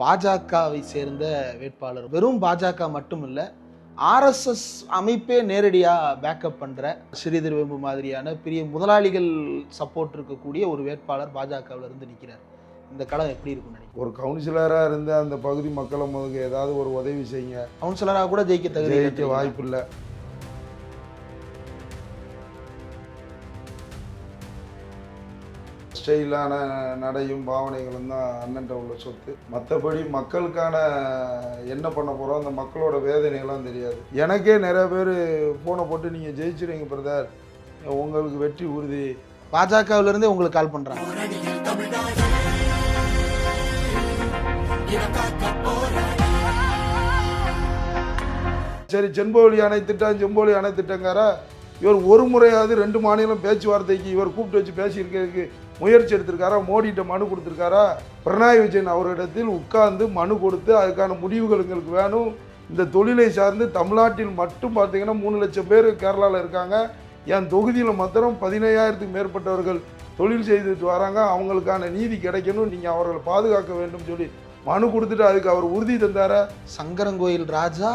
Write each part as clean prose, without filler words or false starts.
பாஜகவை சேர்ந்த வேட்பாளர். வெறும் பாஜக மட்டும் இல்ல, ஆர்எஸ்எஸ் அமைப்பே நேரடியா பேக்கப் பண்ற ஸ்ரீதர் வெம்பு மாதிரியான பெரிய முதலாளிகள் சப்போர்ட் இருக்கக்கூடிய ஒரு வேட்பாளர் பாஜகவில் இருந்து நிற்கிறார். இந்த களம் எப்படி இருக்கும் நினைக்கிறேன்? ஒரு கவுன்சிலராக இருந்து அந்த பகுதி மக்களை முதல்ல ஏதாவது ஒரு உதவி செய்யுங்க. கவுன்சிலராக கூட ஜெயிக்க வாய்ப்பு இல்லை. ஸ்டைலான நடையும் பாவனைகளும் தான் அண்ணன்ட்ட உள்ள சொத்து. மற்றபடி மக்களுக்கான என்ன பண்ண போகிறோம், அந்த மக்களோட வேதனைகள்லாம் தெரியாது. எனக்கே நிறைய பேர் ஃபோனை போட்டு நீங்கள் ஜெயிச்சிடுங்க பிரதர், உங்களுக்கு வெற்றி உறுதி. பாஜகவிலிருந்தே உங்களுக்கு கால் பண்ணுறாங்க. சரி, செம்போலி அணை திட்டம், செம்போலி அணை திட்டங்காரா இவர் ஒரு முறையாவது 2 மாநிலம் பேச்சுவார்த்தைக்கு இவர் கூப்பிட்டு வச்சு பேசியிருக்கிறதுக்கு முயற்சி எடுத்திருக்காரா? மோடிகிட்ட மனு கொடுத்துருக்காரா? பினராயி விஜயன் அவரிடத்தில் உட்கார்ந்து மனு கொடுத்து அதுக்கான முடிவுகள் எங்களுக்கு வேணும். இந்த தொழிலை சார்ந்து தமிழ்நாட்டில் மட்டும் பார்த்தீங்கன்னா 3 லட்சம் பேர் கேரளாவில் இருக்காங்க. என் தொகுதியில் மாத்திரம் 15,000க்கு மேற்பட்டவர்கள் தொழில் செய்துட்டு வராங்க. அவங்களுக்கான நீதி கிடைக்கணும், நீங்கள் அவர்களை பாதுகாக்க வேண்டும் சொல்லி மனு கொடுத்துட்டு அதுக்கு அவர் உறுதி தந்தார. சங்கரன்கோயில் ராஜா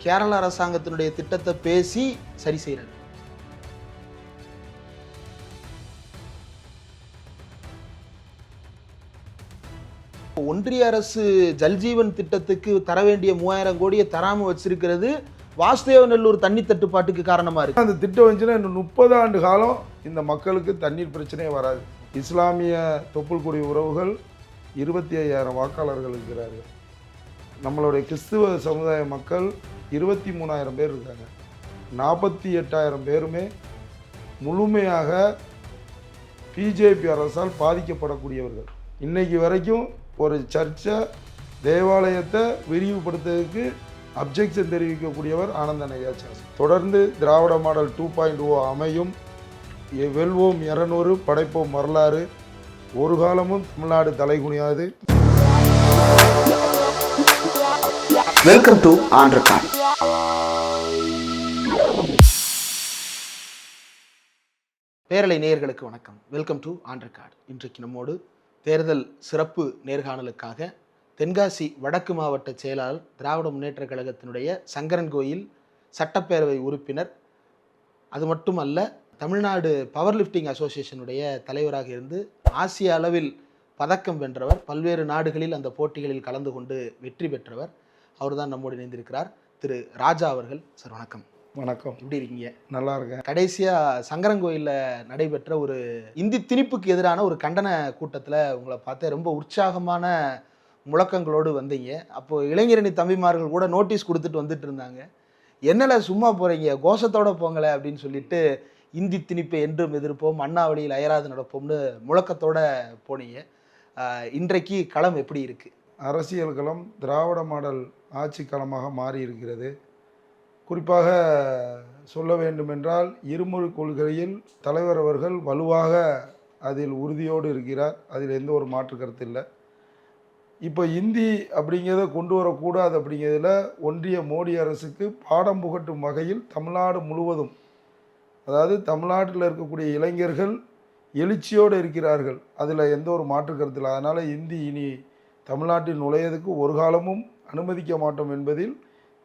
கேரள அரசாங்கத்தினுடைய திட்டத்தை பேசி சரி செய்கிறார். ஒன்றிய அரசு ஜல்ஜீவன் திட்டத்துக்கு தர வேண்டிய 3000 கோடியை தராம வச்சிருக்கிறது வாசுதேவநல்லூர் தண்ணி தட்டுப்பாட்டுக்கு காரணமா இருக்கு. அந்த திட்டம் வந்துச்சுன்னா இன்னும் 30 ஆண்டு காலம் இந்த மக்களுக்கு தண்ணீர் பிரச்சனையே வராது. இஸ்லாமிய தொப்புள்குடி உறவுகள் 25,000 வாக்காளர்கள் இருக்கிறார்கள். நம்மளுடைய கிறிஸ்துவ சமுதாய மக்கள் 23,000 பேர் இருக்காங்க. 48,000 பேருமே முழுமையாக பிஜேபி அரசால் பாதிக்கப்படக்கூடியவர்கள். இன்னைக்கு வரைக்கும் ஒரு சர்ச்சை தேவாலயத்தை விரிவுபடுத்துறதுக்கு அப்ஜெக்ஷன் தெரிவிக்கக்கூடியவர் ஆனந்தன் ஐயாச்சாரி. தொடர்ந்து திராவிட மாடல் 2.0 அமையும். வெல்வோம் 200, படைப்போம் வரலாறு. ஒரு காலமும் தமிழ்நாடு தலைகுனியாது. Welcome to on record. Peralai நேயர்களுக்கு வணக்கம். Welcome to on record. இன்றைக்கு நம்மோடு தேர்தல் சிறப்பு நேர்காணலுக்காக தென்காசி வடக்கு மாவட்ட செயலாளர், திராவிட முன்னேற்ற கழகத்தினுடைய சங்கரன்கோயில் சட்டப்பேரவை உறுப்பினர், அது மட்டுமல்ல தமிழ்நாடு பவர் லிஃப்டிங் அசோசியேஷனுடைய தலைவராக இருந்து ஆசிய அளவில் பதக்கம் வென்றவர், பல்வேறு நாடுகளில் அந்த போட்டிகளில் கலந்து கொண்டு வெற்றி பெற்றவர், அவர் தான் நம்மோடு இணைந்திருக்கிறார். திரு ராஜா அவர்கள். சார் வணக்கம். வணக்கம். எப்படி இருக்கீங்க? நல்லா இருக்கேன். கடைசியாக சங்கரன்கோயிலில் நடைபெற்ற ஒரு இந்தி திணிப்புக்கு எதிரான ஒரு கண்டன கூட்டத்தில் உங்களை பார்த்து ரொம்ப உற்சாகமான முழக்கங்களோடு வந்தீங்க. அப்போது இளைஞரணி தம்பிமார்கள் கூட நோட்டீஸ் கொடுத்துட்டு வந்துட்டு இருந்தாங்க. என்னல சும்மா போகிறீங்க, கோஷத்தோடு போங்களே அப்படின்னு சொல்லிட்டு இந்தி திணிப்பை என்றும் எதிர்ப்போம், அண்ணா வழியில் அயராது நடப்போம்னு முழக்கத்தோடு போனீங்க. இன்றைக்கு களம் எப்படி இருக்குது? அரசியல் களம் திராவிட மாடல் ஆட்சி களமாக மாறி இருக்கிறது. குறிப்பாக சொல்ல வேண்டுமென்றால் இருமொழி கொள்கையில் தலைவர் அவர்கள் வலுவாக அதில் உறுதியோடு இருக்கிறார். அதில் எந்த ஒரு மாற்று கருத்து இல்லை. இப்போ இந்தி அப்படிங்கிறத கொண்டு வரக்கூடாது அப்படிங்கிறதுல ஒன்றிய மோடி அரசுக்கு பாடம் புகட்டும் வகையில் தமிழ்நாடு முழுவதும், அதாவது தமிழ்நாட்டில் இருக்கக்கூடிய இளைஞர்கள் எழுச்சியோடு இருக்கிறார்கள். அதில் எந்த ஒரு மாற்று கருத்து இல்லை. அதனால் இந்தி இனி தமிழ்நாட்டில் நுழையதுக்கு ஒரு காலமும் அனுமதிக்க மாட்டோம் என்பதில்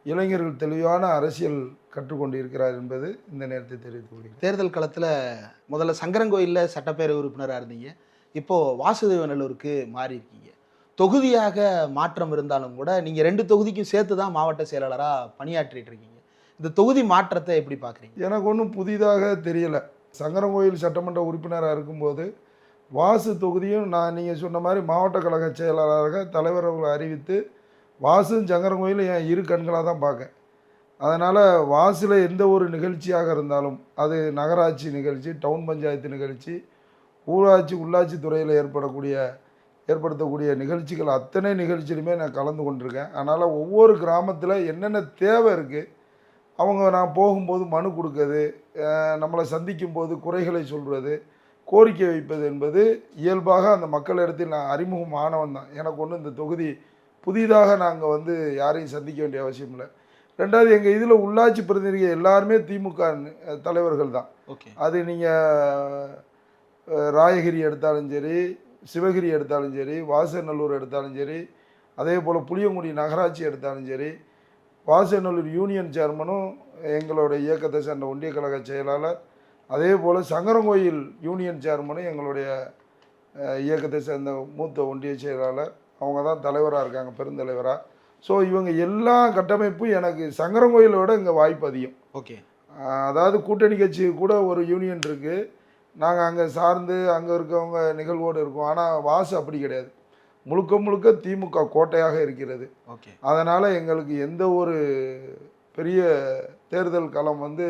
இளைஞர்கள் தெளிவான அரசியல் கற்றுக்கொண்டு இருக்கிறார் என்பது இந்த நேரத்தை தெரிவித்துக் கொள்கிறேன். தேர்தல் களத்தில் முதல்ல சங்கரன்கோயிலில் சட்டப்பேரவை உறுப்பினராக இருந்தீங்க, இப்போது வாசுதேவநல்லூருக்கு மாறி இருக்கீங்க. தொகுதியாக மாற்றம் இருந்தாலும் கூட நீங்கள் 2 தொகுதிக்கும் சேர்த்து தான் மாவட்ட செயலாளராக பணியாற்றிட்டு இருக்கீங்க. இந்த தொகுதி மாற்றத்தை எப்படி பார்க்குறீங்க? எனக்கு ஒன்றும் புதிதாக தெரியலை. சங்கரன்கோயில் சட்டமன்ற உறுப்பினராக இருக்கும்போது வாசு தொகுதியும் நான் நீங்கள் சொன்ன மாதிரி மாவட்ட கழக செயலாளராக தலைவர் அவர்களை அறிவித்து வாசும் சங்கரன்கோயிலும் என் இரு கண்களாக தான் பார்க்கேன். அதனால் வாசில் எந்த ஒரு நிகழ்ச்சியாக இருந்தாலும், அது நகராட்சி நிகழ்ச்சி, டவுன் பஞ்சாயத்து நிகழ்ச்சி, ஊராட்சி உள்ளாட்சி துறையில் ஏற்படுத்தக்கூடிய நிகழ்ச்சிகள் அத்தனை நிகழ்ச்சியிலுமே நான் கலந்து கொண்டிருக்கேன். அதனால் ஒவ்வொரு கிராமத்தில் என்னென்ன தேவை இருக்குது, அவங்க நான் போகும்போது மனு கொடுக்குறது, நம்மளை சந்திக்கும் போது குறைகளை சொல்வது, கோரிக்கை வைப்பது என்பது இயல்பாக அந்த மக்களிடத்தில் நான் அறிமுகம் ஆனவன் தான். எனக்கு ஒன்றும் இந்த தொகுதி புதிதாக நாங்கள் யாரையும் சந்திக்க வேண்டிய அவசியம் இல்லை. ரெண்டாவது, எங்கள் இதில் உள்ளாட்சி பிரதிநிதிகள் எல்லாருமே திமுக தலைவர்கள் தான். அது நீங்கள் ராயகிரி எடுத்தாலும் சரி, சிவகிரி எடுத்தாலும் சரி, வாசநல்லூர் எடுத்தாலும் சரி, அதே போல் புளியங்குடி நகராட்சி எடுத்தாலும் சரி, வாசநல்லூர் யூனியன் சேர்மனும் எங்களோட இயக்கத்தை சேர்ந்த ஒன்றிய கழக செயலாளர், அதே போல் சங்கரங்கோயில் யூனியன் சேர்மனும் எங்களுடைய இயக்கத்தை சேர்ந்த மூத்த ஒன்றிய செயலாளர். அவங்க தான் தலைவராக இருக்காங்க, பெருந்தலைவராக. ஸோ இவங்க எல்லா கட்டமைப்பும் எனக்கு சங்கரங்கோயிலோட இங்கே வாய்ப்பு அதிகம். ஓகே. அதாவது கூட்டணி கட்சி கூட ஒரு யூனியன் இருக்குது, நாங்கள் அங்கே சார்ந்து அங்கே இருக்கவங்க நிகழ்வோடு இருக்கோம். ஆனால் வாசு அப்படி கிடையாது, முழுக்க முழுக்க திமுக கோட்டையாக இருக்கிறது. ஓகே. அதனால் எங்களுக்கு எந்த ஒரு பெரிய தேர்தல் களம் வந்து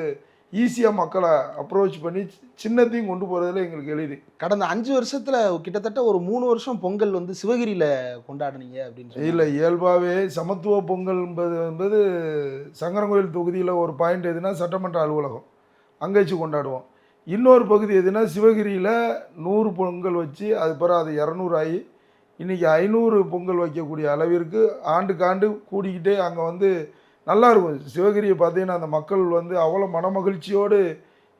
ஈஸியாக மக்களை அப்ரோச் பண்ணி சின்னத்தையும் கொண்டு போகிறதுல எங்களுக்கு எளிது. கடந்த 5 வருஷத்துல கிட்டத்தட்ட ஒரு 3 வருஷம் பொங்கல் வந்து சிவகிரியில கொண்டாடுனீங்க அப்படின்னு இல்லை, இயல்பாகவே சமத்துவ பொங்கல் என்பது சங்கரங்கோயில் தொகுதியில் ஒரு பாயிண்ட் எதுனா சட்டமன்ற அலுவலகம், அங்கே வச்சு கொண்டாடுவோம். இன்னொரு பகுதி எதுனா சிவகிரியில் 100 பொங்கல் வச்சு அது பிறகு அது 200 ஆகி இன்றைக்கி 500 பொங்கல் வைக்கக்கூடிய அளவிற்கு ஆண்டுக்கு ஆண்டு கூடிக்கிட்டே அங்கே வந்து நல்லாயிருக்கும். சிவகிரியை பார்த்தீங்கன்னா அந்த மக்கள் வந்து அவ்வளோ மனமகிழ்ச்சியோடு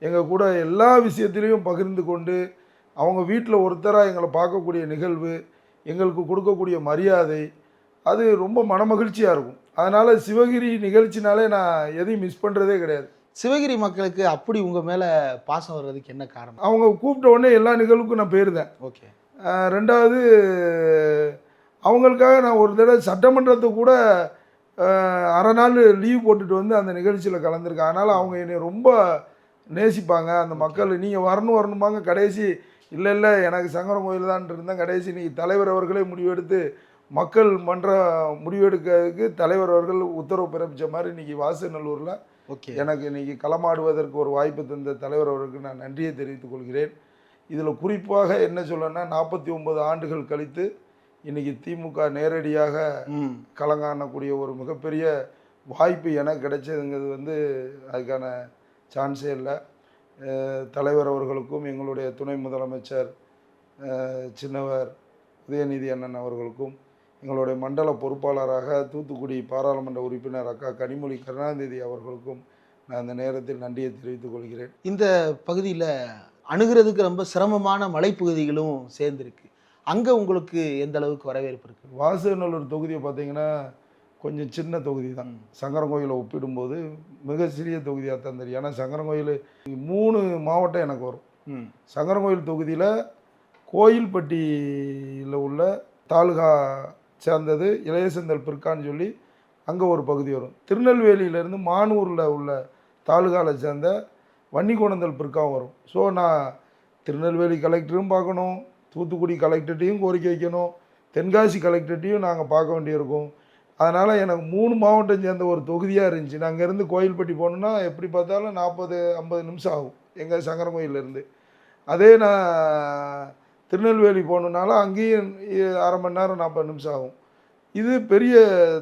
எங்கள் கூட எல்லா விஷயத்துலேயும் பகிர்ந்து கொண்டு அவங்க வீட்டில் ஒருத்தராக எங்களை பார்க்கக்கூடிய நிகழ்வு, எங்களுக்கு கொடுக்கக்கூடிய மரியாதை, அது ரொம்ப மனமகிழ்ச்சியாக இருக்கும். அதனால் சிவகிரி நிகழ்ச்சினாலே நான் எதையும் மிஸ் பண்ணுறதே கிடையாது. சிவகிரி மக்களுக்கு அப்படி உங்கள் மேலே பாசம் வர்றதுக்கு என்ன காரணம்? அவங்க கூப்பிட்ட உடனே எல்லா நிகழ்வுக்கும் நான் போயிருந்தேன். ஓகே. ரெண்டாவது, அவங்களுக்காக நான் ஒரு தடவை சட்டமன்றத்தை கூட அரை நாள் லீவ் போட்டுட்டு வந்து அந்த நிகழ்ச்சியில் கலந்துருக்கேன். அதனால் அவங்க என்னை ரொம்ப நேசிப்பாங்க அந்த மக்கள். நீங்கள் வரணும்பாங்க. கடைசி இல்லை எனக்கு சங்கரங்கோயில் தான் இருந்தேன். கடைசி இன்றைக்கி தலைவர் அவர்களே முடிவெடுத்து மக்கள் மன்ற முடிவெடுக்கிறதுக்கு தலைவர் அவர்கள் உத்தரவு பிறப்பித்த மாதிரி இன்றைக்கி வாசநல்லூரில் ஓகே எனக்கு இன்றைக்கி களமாடுவதற்கு ஒரு வாய்ப்பு தந்த தலைவர் அவர்களுக்கு நான் நன்றியை தெரிவித்துக் கொள்கிறேன். இதில் குறிப்பாக என்ன சொல்லணும்னா, 49 ஆண்டுகள் கழித்து இன்றைக்கி திமுக நேரடியாக களங்காணக்கூடிய ஒரு மிகப்பெரிய வாய்ப்பு எனக்கு கிடைச்சதுங்கிறது வந்து அதுக்கான சான்ஸே இல்லை. தலைவர் அவர்களுக்கும் எங்களுடைய துணை முதலமைச்சர் சின்னவர் உதயநிதி அண்ணன் அவர்களுக்கும் எங்களுடைய மண்டல பொறுப்பாளராக தூத்துக்குடி பாராளுமன்ற உறுப்பினர் அக்கா கனிமொழி கருணாநிதி அவர்களுக்கும் நான் இந்த நேரத்தில் நன்றியை தெரிவித்துக் கொள்கிறேன். இந்த பகுதியில் அணுகிறதுக்கு ரொம்ப சிரமமான மலைப்பகுதிகளும் சேர்ந்துருக்கு. அங்கே உங்களுக்கு எந்த அளவுக்கு வரவேற்பு இருக்குது? வாசநல்லூர் தொகுதியை பார்த்தீங்கன்னா கொஞ்சம் சின்ன தொகுதி தான். சங்கரங்கோயிலை ஒப்பிடும்போது மிக சிறிய தொகுதியாக தான் தெரியும். ஏன்னா சங்கரங்கோயில் 3 மாவட்டம் எனக்கு வரும். சங்கரங்கோயில் தொகுதியில் கோயில்பட்டியில் உள்ள தாலுகா சேர்ந்தது இளையசெந்தல் பிற்கான்னு சொல்லி அங்கே ஒரு பகுதி வரும். திருநெல்வேலியிலேருந்து மானூரில் உள்ள தாலுகாவில் சேர்ந்த வன்னிக்கோணந்தல் பிற்காவும் வரும். ஸோ நான் திருநெல்வேலி கலெக்டரும் பார்க்கணும், தூத்துக்குடி கலெக்டர்ட்டையும் கோரிக்கை வைக்கணும், தென்காசி கலெக்டர்ட்டையும் நாங்கள் பார்க்க வேண்டியிருக்கும். அதனால் எனக்கு 3 மாவட்டம் சேர்ந்த ஒரு தொகுதியாக இருந்துச்சு. நான் அங்கேருந்து கோயில்பட்டி போகணுன்னா எப்படி பார்த்தாலும் 40-50 நிமிஷம் ஆகும் எங்கள் சங்கரங்கோயிலேருந்து. அதே நான் திருநெல்வேலி போகணுன்னாலும் அங்கேயும் அரை மணி நேரம் 40 நிமிஷம் ஆகும். இது பெரிய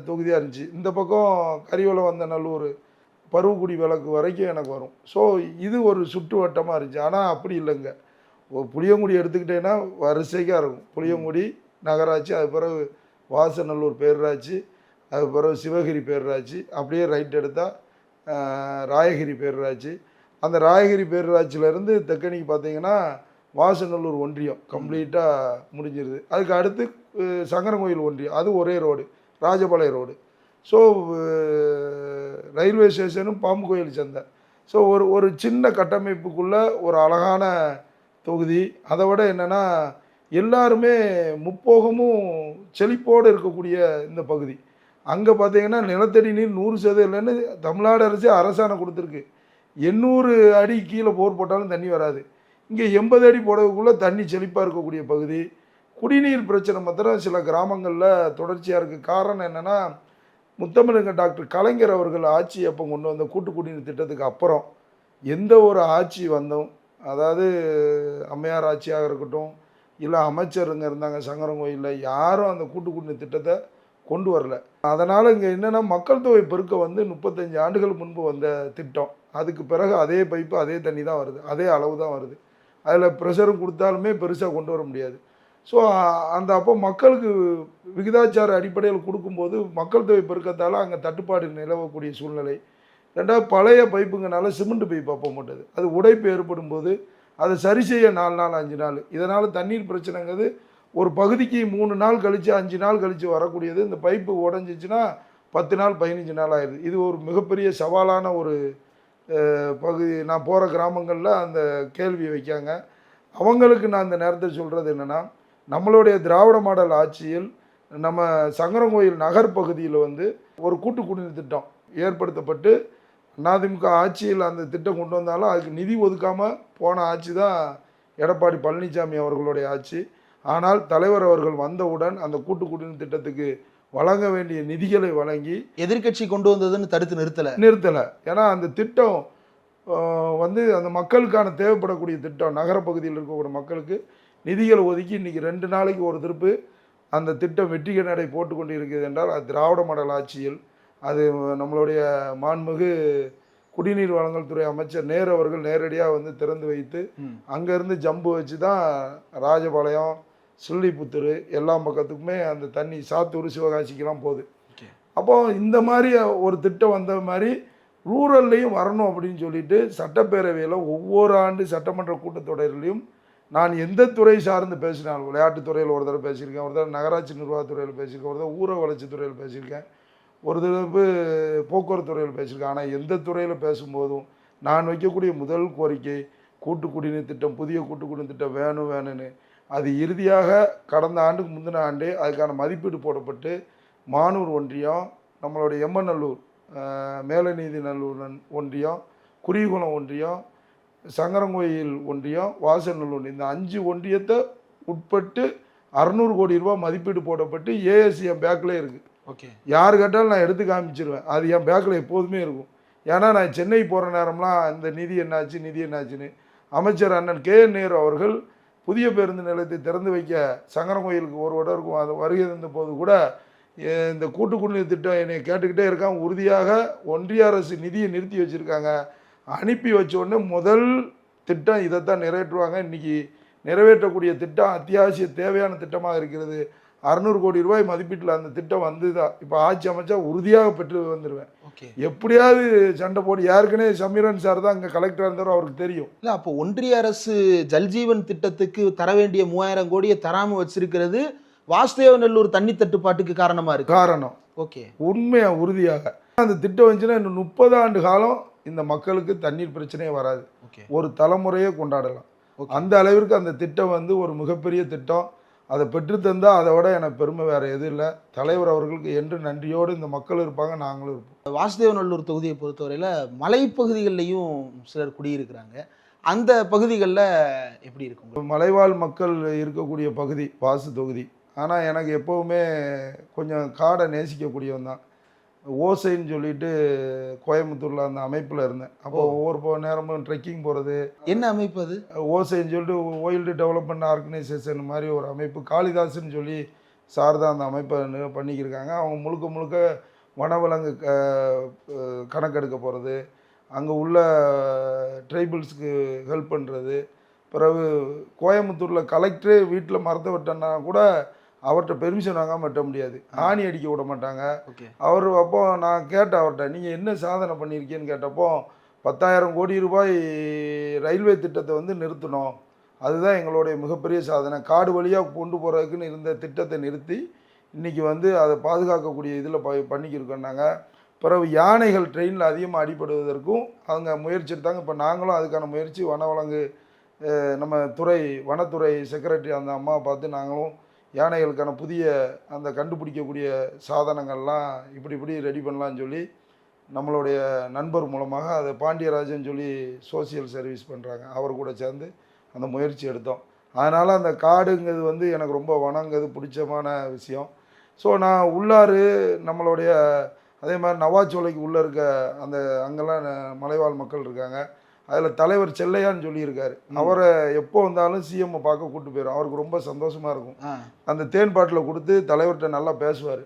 தொகுதியாக இருந்துச்சு. இந்த பக்கம் கரிவலம் வந்த நல்லூர் பருவக்குடி விளக்கு வரைக்கும் எனக்கு வரும். ஸோ இது ஒரு சுற்று வட்டமாக இருந்துச்சு. ஆனால் அப்படி இல்லைங்க. புளியங்குடி எடுத்துக்கிட்டேன்னா வரிசைக்காக இருக்கும். புளியங்குடி நகராட்சி, அது பிறகு வாசநல்லூர் பேரூராட்சி, அது பிறகு சிவகிரி பேரூராட்சி, அப்படியே ரைட் எடுத்தால் ராயகிரி பேரூராட்சி. அந்த ராயகிரி பேரூராட்சியிலேருந்து தெற்கணிக்கு பார்த்தீங்கன்னா வாசநல்லூர் ஒன்றியம் கம்ப்ளீட்டாக முடிஞ்சிருது. அதுக்கு அடுத்து சங்கரங்கோயில் ஒன்றியம், அது ஒரே road, Rajapalayam road. So railway ஸ்டேஷனும் பாம்பு கோயில் சந்தை. ஸோ ஒரு சின்ன கட்டமைப்புக்குள்ளே ஒரு அழகான தொகுதி. அதை விட என்னென்னா எல்லாருமே முப்போகமும் செழிப்போடு இருக்கக்கூடிய இந்த பகுதி. அங்கே பார்த்தீங்கன்னா நிலத்தடி நீர் 100% இல்லைன்னு தமிழ்நாடு அரசே அரசாணை கொடுத்துருக்கு. 800 அடி கீழே போர் போட்டாலும் தண்ணி வராது. இங்கே 80 அடி போடுறதுக்குள்ளே தண்ணி செழிப்பாக இருக்கக்கூடிய பகுதி. குடிநீர் பிரச்சனை மாத்திரம் சில கிராமங்களில் தொடர்ச்சியாக இருக்குது. காரணம் என்னென்னா, முத்தமிழங்க டாக்டர் கலைஞர் அவர்கள் ஆட்சி அப்போ கொண்டு வந்த கூட்டு குடிநீர் திட்டத்துக்கு அப்புறம் எந்த ஒரு ஆட்சி வந்தோம், அதாவது அம்மையார் ஆட்சியாக இருக்கட்டும், இல்லை அமைச்சருங்க இருந்தாங்க சங்கரங்கோயிலில், யாரும் அந்த கூட்டு குடிநீர் திட்டத்தை கொண்டு வரல. அதனால் இங்கே என்னென்னா, மக்கள் தொகை பெருக்க வந்து 35 ஆண்டுகள் முன்பு வந்த திட்டம். அதுக்கு பிறகு அதே பைப்பு அதே தண்ணி தான் வருது, அதே அளவு தான் வருது. அதில் ப்ரெஷரும் கொடுத்தாலுமே பெருசாக கொண்டு வர முடியாது. ஸோ அந்த அப்போ மக்களுக்கு விகிதாச்சார அடிப்படையில் கொடுக்கும்போது மக்கள் தொகை பெருக்கத்தால் அங்கே தட்டுப்பாடு நிலவக்கூடிய சூழ்நிலை. ரெண்டாவது, பழைய பைப்புங்கனால சிமெண்ட் பைப் அப்போ போட்டது, அது உடைப்பு ஏற்படும் போது அதை சரி செய்ய 4 நாள் 5 நாள். இதனால் தண்ணீர் பிரச்சனைங்கிறது ஒரு பகுதிக்கு 3 நாள் கழித்து 5 நாள் கழித்து வரக்கூடியது இந்த பைப்பு உடஞ்சிச்சின்னா 10 நாள் 15 நாள் ஆயிடுது. இது ஒரு மிகப்பெரிய சவாலான ஒரு பகுதி. நான் போகிற கிராமங்களில் அந்த கேள்வி வைக்காங்க. அவங்களுக்கு நான் இந்த நேரத்தில் சொல்கிறது என்னென்னா, நம்மளுடைய திராவிட மாடல் ஆட்சியில் நம்ம சங்கரங்கோயில் நகர் பகுதியில் வந்து ஒரு கூட்டு குடிநீர் திட்டம் ஏற்படுத்தப்பட்டு அதிமுக ஆட்சியில் அந்த திட்டம் கொண்டு வந்தாலும் அதுக்கு நிதி ஒதுக்காமல் போன ஆட்சி தான் எடப்பாடி பழனிசாமி அவர்களுடைய ஆட்சி. ஆனால் தலைவர் அவர்கள் வந்தவுடன் அந்த கூட்டு குடிநீர் திட்டத்துக்கு வழங்க வேண்டிய நிதிகளை வழங்கி எதிர்க்கட்சி கொண்டு வந்ததுன்னு தடுத்து நிறுத்தலை. ஏன்னா அந்த திட்டம் வந்து அந்த மக்களுக்கான தேவைப்படக்கூடிய திட்டம், நகரப்பகுதியில் இருக்கக்கூடிய மக்களுக்கு நிதிகளை ஒதுக்கி இன்றைக்கி 2 நாளைக்கு ஒரு திருப்பு அந்த திட்டம் வெற்றி நடை போட்டு கொண்டு இருக்கிறது என்றால் அது திராவிட மாடல் ஆட்சியில் அது நம்மளுடைய மாண்புமிகு குடிநீர் வழங்கல் துறை அமைச்சர் நேரு அவர்கள் நேரடியாக வந்து திறந்து வைத்து அங்கேருந்து ஜம்பு வச்சு தான் ராஜபாளையம், ஸ்ரீலிபுத்தூர் எல்லா பக்கத்துக்குமே அந்த தண்ணி சாத்தூர், சிவகாசிக்கெல்லாம் போகுது. அப்போது இந்த மாதிரி ஒரு திட்டம் வந்த மாதிரி ரூரல்லையும் வரணும் அப்படின்னு சொல்லிட்டு சட்டப்பேரவையில் ஒவ்வொரு ஆண்டு சட்டமன்ற கூட்டத்தொடரிலையும் நான் எந்த துறை சார்ந்து பேசினாலும், விளையாட்டுத்துறையில் ஒரு தடவை பேசியிருக்கேன், ஒரு தடவை நகராட்சி நிர்வாகத்துறையில் பேசியிருக்கேன், ஒரு தடவை ஊரக வளர்ச்சித்துறையில் பேசியிருக்கேன், ஒரு தடவை போக்குவரத்து துறையில் பேசியிருக்கேன். ஆனால் எந்த துறையில் பேசும்போதும் நான் வைக்கக்கூடிய முதல் கோரிக்கை கூட்டு குடிநீர் திட்டம், புதிய கூட்டு குடிநீர் திட்டம் வேணும்னு. அது இறுதியாக கடந்த ஆண்டுக்கு முந்தின ஆண்டே அதுக்கான மதிப்பீடு போடப்பட்டு மானூர் ஒன்றியம், நம்மளுடைய எம்மநல்லூர், மேலநீதி நல்லூர் ஒன்றியம், குருவிகுளம் ஒன்றியம், சங்கரங்கோயில் ஒன்றியம், வாசநல்லூர், இந்த 5 ஒன்றியத்தை உட்பட்டு 600 கோடி ரூபாய் மதிப்பீடு போடப்பட்டு ஏஎஸ்சி என் பேக்கில் இருக்குது. ஓகே, யார் கேட்டாலும் நான் எடுத்து காமிச்சிருவேன். அது என் பேக்கில் எப்போதுமே இருக்கும். ஏன்னா நான் சென்னை போகிற நேரம்லாம் இந்த நிதி என்னாச்சுன்னு அமைச்சர் அண்ணன் KN நேரு அவர்கள் புதிய பேருந்து நிலையத்தை திறந்து வைக்க சங்கரங்கோயிலுக்கு ஒரு வடம் இருக்கும், அது வருகை இருந்த போது கூட இந்த கூட்டு குடிநீர் திட்டம் என்னை கேட்டுக்கிட்டே இருக்காங்க. உறுதியாக ஒன்றிய அரசு நிதியை நிறுத்தி வச்சுருக்காங்க. அனுப்பி வச்ச உடனே முதல் திட்டம் இதைத்தான் நிறைவேற்றுவாங்க. இன்றைக்கி நிறைவேற்றக்கூடிய திட்டம் அத்தியாவசிய தேவையான திட்டமாக இருக்கிறது. 600 கோடி ரூபாய் மதிப்பீட்டில் அந்த திட்டம் வந்து தான் இப்போ ஆட்சி அமைச்சா உறுதியாக பெற்று வந்துடுவேன். ஓகே, எப்படியாவது சண்டை போட்டு ஏற்கனவே சமீரன் சார் தான் அங்கே கலெக்டராக இருந்தாரோ அவருக்கு தெரியும். இல்லை, அப்போ ஒன்றிய அரசு ஜல்ஜீவன் திட்டத்துக்கு தர வேண்டிய 3000 கோடியை தராமல் வச்சிருக்கிறது வாசுதேவநல்லூர் தண்ணி தட்டுப்பாட்டுக்கு காரணமாக இருக்கு. காரணம் ஓகே, உண்மையாக உறுதியாக அந்த திட்டம் வந்துச்சுன்னா இன்னும் 30 ஆண்டு காலம் இந்த மக்களுக்கு தண்ணீர் பிரச்சனையே வராது. ஒரு தலைமுறையே கொண்டாடலாம். அந்த அளவிற்கு அந்த திட்டம் வந்து ஒரு மிகப்பெரிய திட்டம். அதை பெற்றுத்தந்தால் அதை விட எனக்கு பெருமை வேறு எதுவும் இல்லை. தலைவர் அவர்களுக்கு என்று நன்றியோடு இந்த மக்கள் இருப்பாங்க, நாங்களும் இருப்போம். வாசுதேவநல்லூர் தொகுதியை பொறுத்தவரையில் மலைப்பகுதிகளிலையும் சிலர் குடியிருக்கிறாங்க. அந்த பகுதிகளில் எப்படி இருக்கும்? மலைவாழ் மக்கள் இருக்கக்கூடிய பகுதி வாசு தொகுதி. ஆனால் எனக்கு எப்போவுமே கொஞ்சம் காடை நேசிக்கக்கூடியவன் தான். ஓசைன்னு சொல்லிட்டு கோயம்புத்தூரில் அந்த அமைப்பில் இருந்தேன். அப்போ ஒவ்வொரு நேரமும் ட்ரெக்கிங் போகிறது. என்ன அமைப்பு அது? ஓசைன்னு சொல்லிட்டு ஒயில்டு டெவலப்மெண்ட் ஆர்கனைசேஷன் மாதிரி ஒரு அமைப்பு, காளிதாஸ்ன்னு சொல்லி சார் தான் அந்த அமைப்பை பண்ணிக்கிருக்காங்க. அவங்க முழுக்க வனவிலங்கு கணக்கெடுக்க போகிறது, அங்கே உள்ள ட்ரைபிள்ஸுக்கு ஹெல்ப் பண்ணுறது. பிறகு கோயம்புத்தூரில் கலெக்டரே வீட்டில் மரத்தை வெட்டனா கூட அவர்கிட்ட பெர்மிஷன் வாங்காமல் வெட்ட முடியாது, ஆணி அடிக்க விட மாட்டாங்க. அவர் அப்போ நான் கேட்டேன் அவர்கிட்ட, நீங்கள் என்ன சாதனை பண்ணியிருக்கீன்னு கேட்டப்போ 10,000 கோடி ரூபாய் ரயில்வே திட்டத்தை வந்து நிறுத்தணும், அதுதான் எங்களுடைய மிகப்பெரிய சாதனை. காடு வழியாக கொண்டு போகிறதுக்குன்னு இருந்த திட்டத்தை நிறுத்தி இன்றைக்கி வந்து அதை பாதுகாக்கக்கூடிய இதில் பண்ணிக்கிருக்கோன்னாங்க. பிறகு யானைகள் ட்ரெயினில் அதிகமாக அடிபடுவதற்கும் அவங்க முயற்சி எடுத்தாங்க. இப்போ நாங்களும் அதுக்கான முயற்சி வனவலங்கு நம்ம வனத்துறை செக்ரட்டரி அந்த அம்மாவை பார்த்து நாங்களும் யானைகளுக்கான புதிய அந்த கண்டுபிடிக்கக்கூடிய சாதனங்கள்லாம் இப்படி ரெடி பண்ணலான்னு சொல்லி நம்மளுடைய நண்பர் மூலமாக அதை பாண்டியராஜன் சொல்லி சோசியல் சர்வீஸ் பண்ணுறாங்க, அவர் கூட சேர்ந்து அந்த முயற்சி எடுத்தோம். அதனால் அந்த காடுங்கிறது வந்து எனக்கு ரொம்ப வனங்கிறது பிடிச்சமான விஷயம். ஸோ நான் உள்ளாறு நம்மளுடைய அதே மாதிரி நவாச்சோலைக்கு உள்ளே இருக்க அந்த அங்கெல்லாம் மலைவாழ் மக்கள் இருக்காங்க. அதில் தலைவர் செல்லையான்னு சொல்லியிருக்காரு. அவரை எப்போ வந்தாலும் சிஎம்ஐ பார்க்க கூப்பிட்டு போயிடும். அவருக்கு ரொம்ப சந்தோஷமாக இருக்கும். அந்த தேன்பாட்டில் கொடுத்து தலைவர்கிட்ட நல்லா பேசுவார்.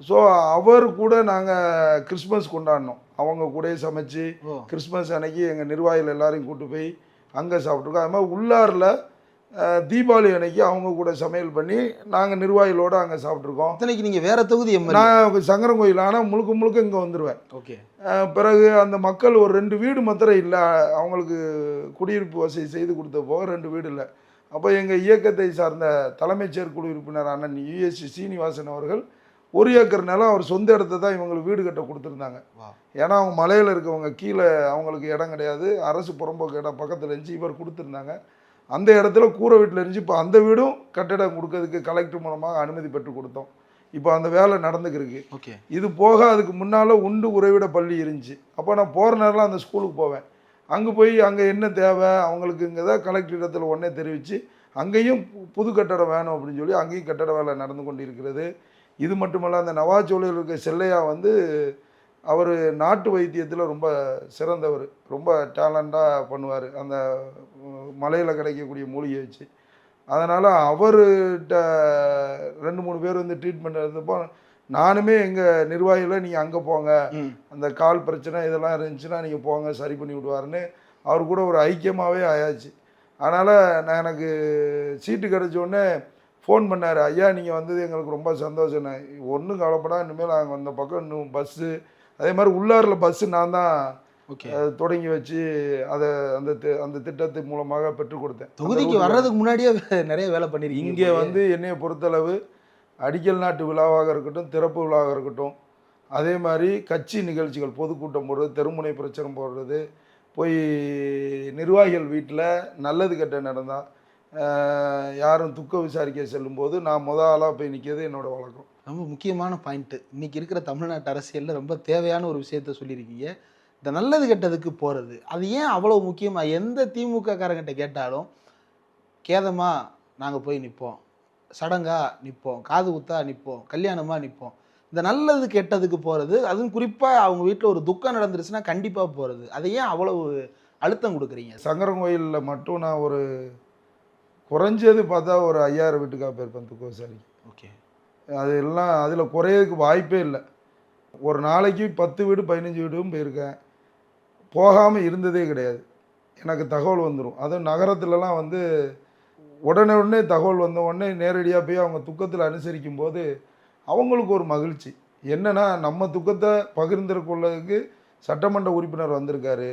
ஸோ அவர் கூட நாங்கள் கிறிஸ்மஸ் கொண்டாடினோம். அவங்க கூட சமைச்சு கிறிஸ்மஸ் அன்னைக்கு எங்கள் நிர்வாகிகள் எல்லாரையும் கூப்பிட்டு போய் அங்கே சாப்பிட்ருக்கோம். அது மாதிரி உள்ளாரில் தீபாவளி அன்னைக்கு அவங்க கூட சமையல் பண்ணி நாங்கள் நிர்வாகிகளோடு அங்கே சாப்பிட்ருக்கோம். அன்னைக்கு நீங்கள் வேறு தொகுதி? நான் சங்கரங்கோயில், ஆனால் முழுக்க இங்கே வந்துடுவேன். ஓகே. பிறகு அந்த மக்கள் ஒரு 2 வீடு மாத்திரம் இல்லை, அவங்களுக்கு குடியிருப்பு வசதி செய்து கொடுத்த போக 2 வீடு இல்லை. அப்போ எங்கள் இயக்கத்தை சார்ந்த தலைமைச் செயற்குழு உறுப்பினர் அண்ணன் யுஎஸ்சி சீனிவாசன் அவர்கள் 1 ஏக்கர் நிலம் அவர் சொந்த இடத்த தான் இவங்களுக்கு வீடு கட்ட கொடுத்துருந்தாங்க. ஏன்னா அவங்க மலையில் இருக்கவங்க கீழே அவங்களுக்கு இடம் கிடையாது, அரசு புறம்போக்கு இடம் பக்கத்தில் இருந்துச்சு, இவர் கொடுத்துருந்தாங்க. அந்த இடத்துல கூரை வீட்டில் இருந்துச்சு. இப்போ அந்த வீடும் கட்டிடம் கொடுக்கறதுக்கு கலெக்டர் மூலமாக அனுமதி பெற்று கொடுத்தோம். இப்போ அந்த வேலை நடந்துக்கிருக்கு. ஓகே. இது போக அதுக்கு முன்னால் உண்டு உறைவிட பள்ளி இருந்துச்சு. அப்போ நான் போகிற நேரம்லாம் அந்த ஸ்கூலுக்கு போவேன். அங்கே போய் அங்கே என்ன தேவை அவங்களுக்கு இங்கே தான் கலெக்டர் இடத்துல உடனே தெரிவித்து அங்கேயும் புது கட்டடம் வேணும் அப்படின்னு சொல்லி அங்கேயும் கட்டட வேலை நடந்து கொண்டு இருக்கிறது. இது மட்டுமல்ல, அந்த நவாச்சோலையில் இருக்க செல்லையா வந்து அவர் நாட்டு வைத்தியத்தில் ரொம்ப சிறந்தவர், ரொம்ப டேலண்டாக பண்ணுவார் அந்த மலையில் கிடைக்கக்கூடிய மூலிகை வச்சு. அதனால் அவர்கிட்ட 2-3 பேர் வந்து ட்ரீட்மெண்ட் இருந்தப்போ நானுமே எங்கள் நிர்வாகிகளை நீங்கள் அங்கே போங்க, அந்த கால் பிரச்சனை இதெல்லாம் இருந்துச்சுன்னா நீங்கள் போங்க சரி பண்ணி விடுவாருன்னு அவர் கூட ஒரு ஐக்கியமாகவே ஆயாச்சு. அதனால் நான் எனக்கு சீட்டு கிடச்சோடனே ஃபோன் பண்ணார், ஐயா நீங்கள் வந்தது எங்களுக்கு ரொம்ப சந்தோஷம்ண்ணே, ஒன்றும் கவலைப்படாம இனிமேல் நாங்கள் அந்த பக்கம் இன்னும் பஸ்ஸு அதே மாதிரி உள்ளாரில் பஸ்ஸு நான் தான் தொடங்கி வச்சு அதை அந்த திட்டத்தின் மூலமாக பெற்றுக் கொடுத்தேன். தொகுதிக்கு வர்றதுக்கு முன்னாடியே நிறைய வேலை பண்ணியிருக்கீங்க. இங்கே வந்து என்னைய பொறுத்தளவு அடிக்கல் நாட்டு விழாவாக இருக்கட்டும், திறப்பு விழாவாக இருக்கட்டும், அதே மாதிரி கட்சி நிகழ்ச்சிகள் பொதுக்கூட்டம் போடுறது, தெருமுனை பிரச்சாரம் போடுறது, போய் நிர்வாகிகள் வீட்டில் நல்லது கெட்ட நடந்தால் யாரும் துக்க விசாரிக்க செல்லும்போது நான் ஆளாக போய் நிற்கிறது என்னோடய வழக்கம். ரொம்ப முக்கியமான பாயிண்ட்டு. இன்றைக்கி இருக்கிற தமிழ்நாட்டு அரசியலில் ரொம்ப தேவையான ஒரு விஷயத்த சொல்லியிருக்கீங்க. இந்த நல்லது கெட்டதுக்கு போகிறது அது ஏன் அவ்வளோ முக்கியமாக? எந்த திமுக காரங்கிட்ட கேட்டாலும் கேதமாக நாங்கள் போய் நிற்போம், சடங்காக நிற்போம், காது குத்தா நிற்போம், கல்யாணமாக நிற்போம். இந்த நல்லது கெட்டதுக்கு போகிறது, அதுவும் குறிப்பாக அவங்க வீட்டில் ஒரு துக்கம் நடந்துருச்சுன்னா கண்டிப்பாக போகிறது, அதை ஏன் அவ்வளவு அழுத்தம் கொடுக்குறீங்க? சங்கரங்கோயிலில் மட்டும் நான் ஒரு குறைஞ்சது பார்த்தா ஒரு 5000 வீட்டுக்காக போயிருப்பேன் துக்க விசாரிக்கு. ஓகே. அது எல்லாம் அதில் குறையதுக்கு வாய்ப்பே இல்லை. ஒரு நாளைக்கு 10 வீடு 15 வீடும் போயிருக்கேன், போகாமல் இருந்ததே கிடையாது. எனக்கு தகவல் வந்துடும். அதுவும் நகரத்துலலாம் வந்து உடனே தகவல் வந்த உடனே நேரடியாக போய் அவங்க துக்கத்தில் அனுசரிக்கும் போது அவங்களுக்கு ஒரு மகிழ்ச்சி. என்னென்னா நம்ம துக்கத்தை பகிர்ந்துருக்குள்ளதுக்கு சட்டமன்ற உறுப்பினர் வந்திருக்காரு,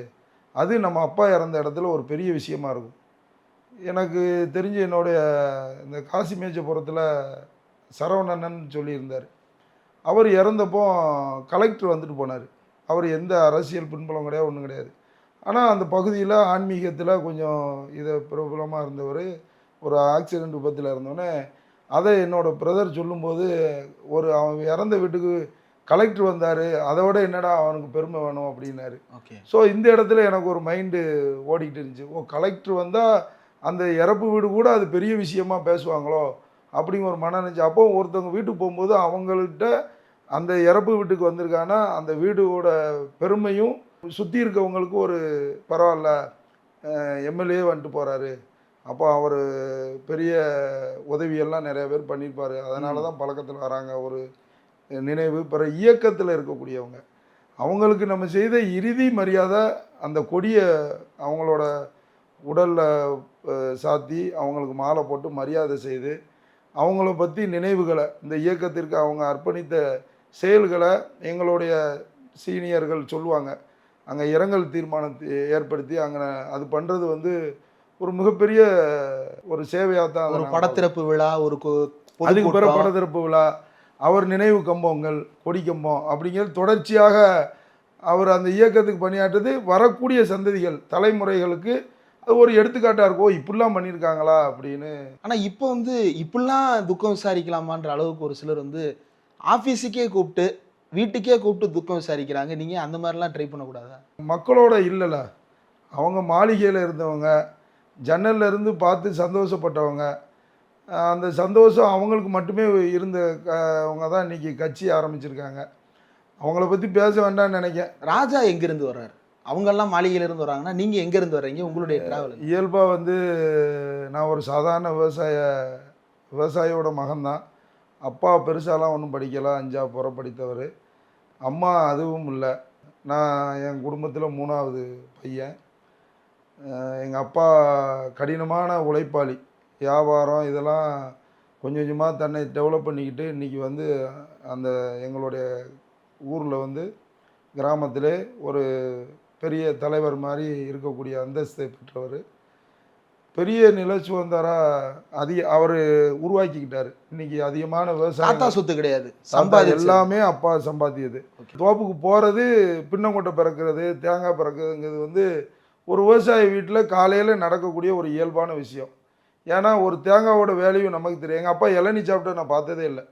அது நம்ம அப்பா இறந்த இடத்துல ஒரு பெரிய விஷயமா இருக்கும். எனக்கு தெரிஞ்சு என்னுடைய இந்த காசி மேச்சபுரத்தில் சரவணன் சொல்லியிருந்தார், அவர் இறந்தப்போ கலெக்டர் வந்துட்டு போனார். அவர் எந்த அரசியல் பின்புலம் கிடையாது, ஒன்றும் கிடையாது. ஆனால் அந்த பகுதியில் ஆன்மீகத்தில் கொஞ்சம் இதை பிரபலமாக இருந்தவர் ஒரு ஆக்சிடெண்ட் விபத்தில் இருந்தோடனே அதை என்னோடய பிரதர் சொல்லும்போது, அவன் இறந்த வீட்டுக்கு கலெக்டர் வந்தார், அதை விட என்னடா அவனுக்கு பெருமை வேணும் அப்படின்னாரு. ஓகே. ஸோ இந்த இடத்துல எனக்கு ஒரு மைண்டு ஓடிக்கிட்டு இருந்துச்சு, கலெக்டர் வந்தால் அந்த இறப்பு வீடு கூட அது பெரிய விஷயமா பேசுவாங்களோ அப்படிங்கிற ஒரு மன நினச்சி. அப்போ ஒருத்தவங்க வீட்டுக்கு போகும்போது அவங்கள்ட்ட அந்த இறப்பு வீட்டுக்கு வந்திருக்காங்கன்னா அந்த வீடோட பெருமையும் சுற்றி இருக்கவங்களுக்கு ஒரு பரவாயில்ல எம்எல்ஏ வந்துட்டு போகிறாரு, அப்போ அவர் பெரிய உதவியெல்லாம் நிறைய பேர் பண்ணியிருப்பார், அதனால தான் பழக்கத்தில் வராங்க ஒரு நினைவு. பிற இயக்கத்தில் இருக்கக்கூடியவங்க அவங்களுக்கு நம்ம செய்த இறுதி மரியாதை அந்த கொடியை அவங்களோட உடலில் சாத்தி அவங்களுக்கு மாலை போட்டு மரியாதை செய்து அவங்கள பற்றி நினைவுகளை, இந்த இயக்கத்திற்கு அவங்க அர்ப்பணித்த செயல்களை எங்களுடைய சீனியர்கள் சொல்லுவாங்க. அங்கே இரங்கல் தீர்மானத்தை ஏற்படுத்தி அங்கே அது பண்ணுறது வந்து ஒரு மிகப்பெரிய ஒரு சேவையாக தான். ஒரு படத்திறப்பு விழா, ஒரு அதுக்கு பிறகு படத்திறப்பு விழா, அவர் நினைவு கம்பங்கள், கொடி கம்பம் அப்படிங்கிறது தொடர்ச்சியாக அவர் அந்த இயக்கத்துக்கு பணியாற்றுறது வரக்கூடிய சந்ததிகள் தலைமுறைகளுக்கு அது ஒரு எடுத்துக்காட்டாக இருக்கும். இப்படிலாம் பண்ணியிருக்காங்களா அப்படின்னு. ஆனால் இப்போ வந்து இப்படிலாம் துக்கம் விசாரிக்கலாமான்ற அளவுக்கு ஒரு சிலர் வந்து ஆஃபீஸுக்கே கூப்பிட்டு வீட்டுக்கே கூப்பிட்டு துக்கம் விசாரிக்கிறாங்க. நீங்கள் அந்த மாதிரிலாம் ட்ரை பண்ணக்கூடாதா? மக்களோட இல்லைல்ல, அவங்க மாளிகையில் இருந்தவங்க, ஜன்னல்ல இருந்து பார்த்து சந்தோஷப்பட்டவங்க, அந்த சந்தோஷம் அவங்களுக்கு மட்டுமே அவங்க தான் இன்றைக்கி கட்சி ஆரம்பிச்சிருக்காங்க. அவங்கள பற்றி பேச வேண்டாம்னு நினைக்கிறேன். ராஜா எங்கேருந்து வர்றாரு? அவங்கெல்லாம் மாளிகையிலேருந்து வராங்கன்னா நீங்கள் எங்கேருந்து வர்றீங்க? உங்களுடைய ட்ராவல் இயல்பாக வந்து நான் ஒரு சாதாரண விவசாயியோட மகன்தான். அப்பா பெருசாலாம் ஒன்றும் படிக்கலை, 5ஆவது படித்தவர். அம்மா அதுவும் இல்லை. நான் என் குடும்பத்தில் 3ஆவது பையன். எங்கள் அப்பா கடினமான உழைப்பாளி, வியாபாரம் இதெல்லாம் கொஞ்சம் கொஞ்சமாக தன்னை டெவலப் பண்ணிக்கிட்டு இன்றைக்கி வந்து அந்த எங்களுடைய ஊரில் வந்து கிராமத்திலே ஒரு பெரிய தலைவர் மாதிரி இருக்கக்கூடிய அந்தஸ்தை பெற்றவர். பெரிய நில சுதந்திரா அவர் உருவாக்கிக்கிட்டாரு. இன்னைக்கு அதிகமான விவசாயம் தாத்தா சொத்து கிடையாது, சம்பாதி சம்பாதிச்சது. எல்லாமே அப்பா சம்பாத்தியது. Okay. தோப்புக்கு போகிறது, பின்னங்கொட்டை பிறக்கிறது, தேங்காய் பிறக்குதுங்கிறது வந்து ஒரு விவசாய வீட்டில் காலையில் நடக்கக்கூடிய ஒரு இயல்பான விஷயம். ஏன்னா ஒரு தேங்காவோட வேல்யூ நமக்கு தெரியும். எங்கள் அப்பா இளநீ சாப்பிட்டு நான் பார்த்ததே இல்லை.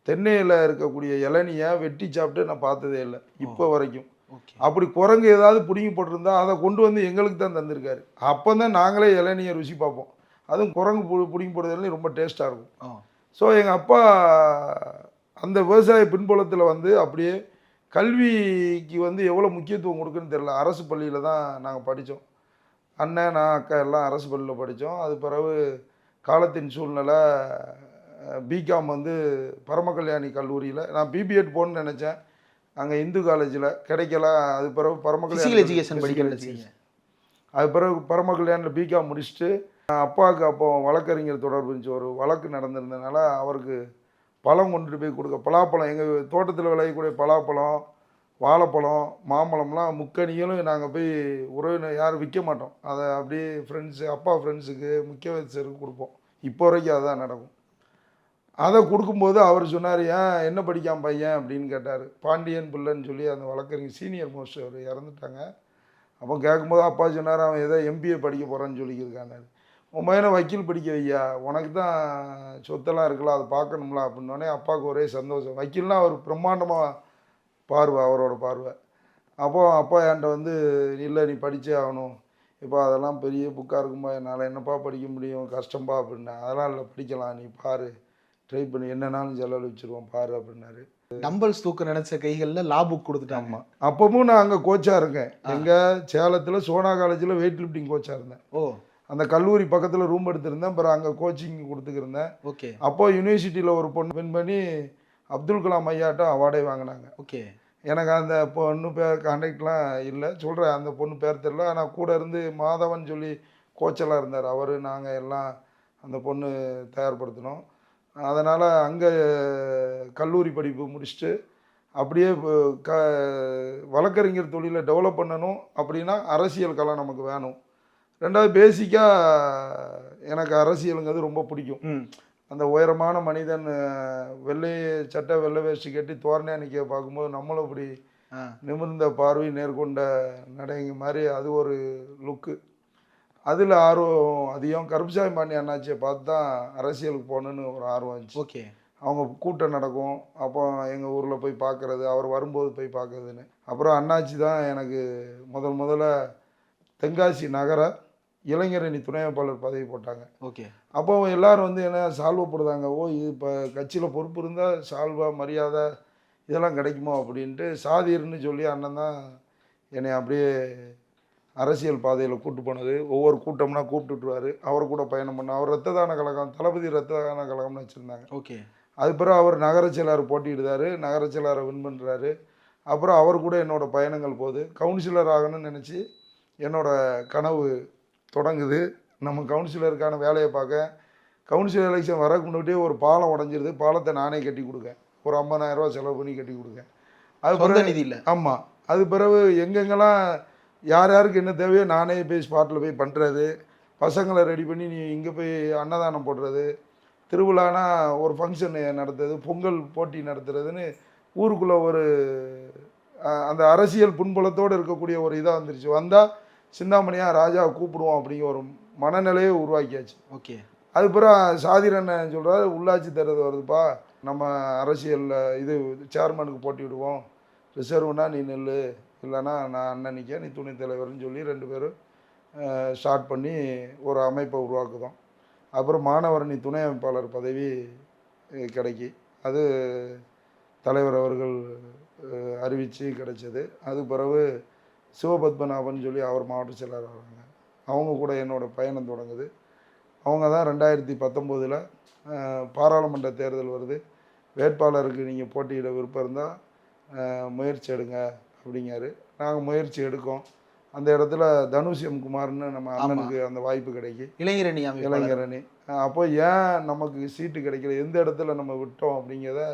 தென்னையில் இருக்கக்கூடிய இளநியை வெட்டி சாப்பிட்டு நான் பார்த்ததே இல்லை இப்போ வரைக்கும். Okay. அப்படி குரங்கு ஏதாவது பிடுங்கி போட்டிருந்தா அதை கொண்டு வந்து எங்களுக்கு தான் தந்திருக்காரு. அப்போ தான் நாங்களே இளநியை ருசி பார்ப்போம். அதுவும் குரங்கு பிடுங்கி போடுறதுல ரொம்ப டேஸ்ட்டாக இருக்கும். ஆ. ஸோ எங்கள் அப்பா அந்த விவசாய பின்புலத்தில் வந்து அப்படியே கல்விக்கு வந்து எவ்வளோ முக்கியத்துவம் கொடுக்குன்னு தெரியல. அரசு பள்ளியில் தான் நாங்கள் படித்தோம். அண்ணன், நான், அக்கா எல்லாம் அரசு பள்ளியில் படித்தோம். அது பிறகு காலத்தின் சூழ்நிலை பிகாம் வந்து பரமகல்யாணி கல்லூரியில் நான் பிபிஎட் போகணுன்னு நினச்சேன். அங்கே இந்து காலேஜில் கிடைக்கல. அது பிறகு Physical education படிக்கிறது. அது பிறகு பரமகல்யாணில் பிகாம் முடிச்சுட்டு அப்பாவுக்கு அப்போ வழக்கறிஞர் தொடர்பு இருந்துச்சு. ஒரு வழக்கு நடந்திருந்ததுனால அவருக்கு பழம் கொண்டுட்டு போய் கொடுக்க, பலாப்பழம் எங்கள் தோட்டத்தில் விளையக்கூடிய பலாப்பழம், வாழைப்பழம், மாம்பழம்லாம் முக்கணிகளும் நாங்கள் போய் உறவினர் யாரும் விற்க மாட்டோம். அதை அப்படியே ஃப்ரெண்ட்ஸு, அப்பா ஃப்ரெண்ட்ஸுக்கு, முக்கியஸ்தருக்கு கொடுப்போம். இப்போ வரைக்கும் அதுதான் நடக்கும். அதை கொடுக்கும்போது அவர் சொன்னார், ஏன் என்ன படிக்காம பையன் அப்படின்னு கேட்டார். பாண்டியன் பிள்ளைன்னு சொல்லி அந்த வழக்கறிஞர் சீனியர் மோஸ்ட் அவர் இறந்துட்டாங்க. அப்போ கேட்கும்போது அப்பா சொன்னார், அவன் ஏதோ எம்பிஏ படிக்க போகிறான்னு சொல்லியிருக்கானாரு. உன் பையனை வக்கீல் படிக்க வையா, உனக்கு தான் சொத்தெல்லாம் இருக்கலாம், அதை பார்க்கணும்ல அப்படின்னோடனே அப்பாவுக்கு ஒரே சந்தோஷம். வக்கீல்னால் அவர் பிரம்மாண்டமாக பார்வை, அவரோட பார்வை. அப்போது அப்பா என்கிட்ட வந்து, இல்லை நீ படித்தே ஆகணும், இப்போ அதெல்லாம் பெரிய புக்காக இருக்கும்பா, என்னால் என்னப்பா படிக்க முடியும், கஷ்டம்பா அப்படின்னேன். அதெல்லாம் இல்லை, படிக்கலாம், நீ பாரு, ட்ரை பண்ணி என்னன்னாலும் செலவழிச்சிருவோம் பாரு அப்படின்னாரு. டம்பல்ஸ் தூக்க நினைச்ச கைகள்ல லா புக் கொடுத்துட்டாங்க. ஆமாம், அப்பவும் நான் அங்கே கோச்சாக இருக்கேன். எங்கள் சேலத்தில் சோனா காலேஜில் வெயிட் லிஃப்டிங் கோச்சாக இருந்தேன். ஓ. அந்த கல்லூரி பக்கத்தில் ரூம் எடுத்திருந்தேன். அப்புறம் அங்கே கோச்சிங் கொடுத்துக்கிருந்தேன். ஓகே. அப்போ யூனிவர்சிட்டியில் ஒரு பொண்ணு வின் பண்ணி அப்துல் கலாம் ஐயாட்ட அவார்டே வாங்கினாங்க. ஓகே. எனக்கு அந்த பொண்ணு பேர் கான்டாக்ட்லாம் இல்லை, சொல்கிறேன் அந்த பொண்ணு பேர் தெரியல. ஆனால் கூட இருந்து மாதவன் சொல்லி கோச்செல்லாம் இருந்தார். அவர் நாங்கள் எல்லாம் அந்த பொண்ணு தயார்படுத்தினோம். அதனால் அங்கே கல்லூரி படிப்பு முடிச்சுட்டு அப்படியே வழக்கறிஞர் தொழிலை டெவலப் பண்ணணும் அப்படின்னா அரசியல் கலை நமக்கு வேணும். ரெண்டாவது பேசிக்காக எனக்கு அரசியலுங்கிறது ரொம்ப பிடிக்கும். அந்த உயரமான மனிதன் வெள்ளை சட்டை வெள்ளை வேஷ்டி கட்டி தோரணையாக நிற்க பார்க்கும்போது நம்மளும் இப்படி நிமிர்ந்த பார்வை நேர்கொண்ட நடைங்க மாதிரி அது ஒரு லுக்கு. அதில் ஆர்வம் அதிகம். கருப்புசாமி பாண்டி அண்ணாச்சியை பார்த்து தான் அரசியலுக்கு போகணுன்னு ஒரு ஆர்வம் இருந்துச்சு. ஓகே. அவங்க கூட்டம் நடக்கும், அப்போ எங்கள் ஊரில் போய் பார்க்குறது, அவர் வரும்போது போய் பார்க்குறதுன்னு. அப்புறம் அண்ணாச்சி தான் எனக்கு முதல்ல தென்காசி நகர இளைஞரணி துணை அமைப்பாளர் பதவி போட்டாங்க. ஓகே. அப்போ எல்லோரும் வந்து என்ன சால்வை போடுதாங்க, ஓ இது இப்போ கட்சியில் பொறுப்பு இருந்தால் சால்வா மரியாதை இதெல்லாம் கிடைக்குமோ அப்படின்ட்டு சாதிர்னு சொல்லி அண்ணன் தான் என்னை அப்படியே அரசியல் பாதையில் கூப்பிட்டு போனது. ஒவ்வொரு கூட்டம்னா கூப்பிட்டுட்டுருவார், அவர் கூட பயணம் பண்ண. அவர் ரத்த தான கழகம், தளபதி ரத்த தான கழகம்னு வச்சுருந்தாங்க. ஓகே. அது பிறகு அவர் நகர செயலாளர் போட்டியிடுதார், நகர செயலாளரை வின் பண்ணுறாரு. அப்புறம் அவர் கூட என்னோடய பயணங்கள் போகுது. கவுன்சிலர் ஆகணும்னு நினச்சி என்னோடய கனவு தொடங்குது. நம்ம கவுன்சிலருக்கான வேலையை பார்க்க, கவுன்சிலர் எலெக்ஷன் வரக்கு முன்னாடியே ஒரு பாலம் உடஞ்சிருது. பாலத்தை நானே கட்டி கொடுக்கேன், ஒரு 50,000 ரூபா செலவு பண்ணி கட்டி கொடுக்கேன். அது பிறகு நிதி இல்லை. ஆமாம், அது பிறகு எங்கெங்கெல்லாம் யார் யாருக்கு என்ன தேவையோ நானே போய் ஸ்பாட்டில் போய் பண்ணுறது, பசங்களை ரெடி பண்ணி நீ இங்கே போய் அன்னதானம் போடுறது, திருவிழானா ஒரு ஃபங்க்ஷன் நடத்துறது, பொங்கல் போட்டி நடத்துறதுன்னு ஊருக்குள்ளே ஒரு அந்த அரசியல் புன்புலத்தோடு இருக்கக்கூடிய ஒரு இதாக வந்துருச்சு. வந்தால் சிந்தாமணியாக ராஜாவை கூப்பிடுவோம் அப்படிங்கிற ஒரு மனநிலையை உருவாக்கியாச்சு. ஓகே. அது பிறகு சாதிரன் சொல்கிறாரு, உள்ளாட்சி தேர்தல் வருதுப்பா, நம்ம அரசியலில் இது சேர்மனுக்கு போட்டி விடுவோம், ரிசர்வ்னா நீ நெல், இல்லைன்னா நான் அண்ணன் நிற்க, நீ துணைத் தலைவர்னு சொல்லி 2 பேரும் ஸ்டார்ட் பண்ணி ஒரு அமைப்பை உருவாக்குதோம். அப்புறம் மாணவரணி துணை அமைப்பாளர் பதவி கிடைக்கி, அது தலைவர் அவர்கள் அறிவித்து கிடைச்சது. அது பிறகு சிவபத்மநாபன் சொல்லி அவர் மாவட்ட செயலாளர் வராங்க. அவங்க கூட என்னோடய பயணம் தொடங்குது. அவங்க தான் 2019 பாராளுமன்ற தேர்தல் வருது, வேட்பாளருக்கு நீங்கள் போட்டியிட விருப்பம் இருந்தால் முயற்சி எடுங்க அப்படிங்காரு. நாங்கள் முயற்சி எடுக்கோம். அந்த இடத்துல தனுஷ் எம் குமார்னு நம்ம அண்ணனுக்கு அந்த வாய்ப்பு கிடைக்கி, இளைஞரணி. அப்போ ஏன் நமக்கு சீட்டு கிடைக்கல, எந்த இடத்துல நம்ம விட்டோம் அப்படிங்கிறத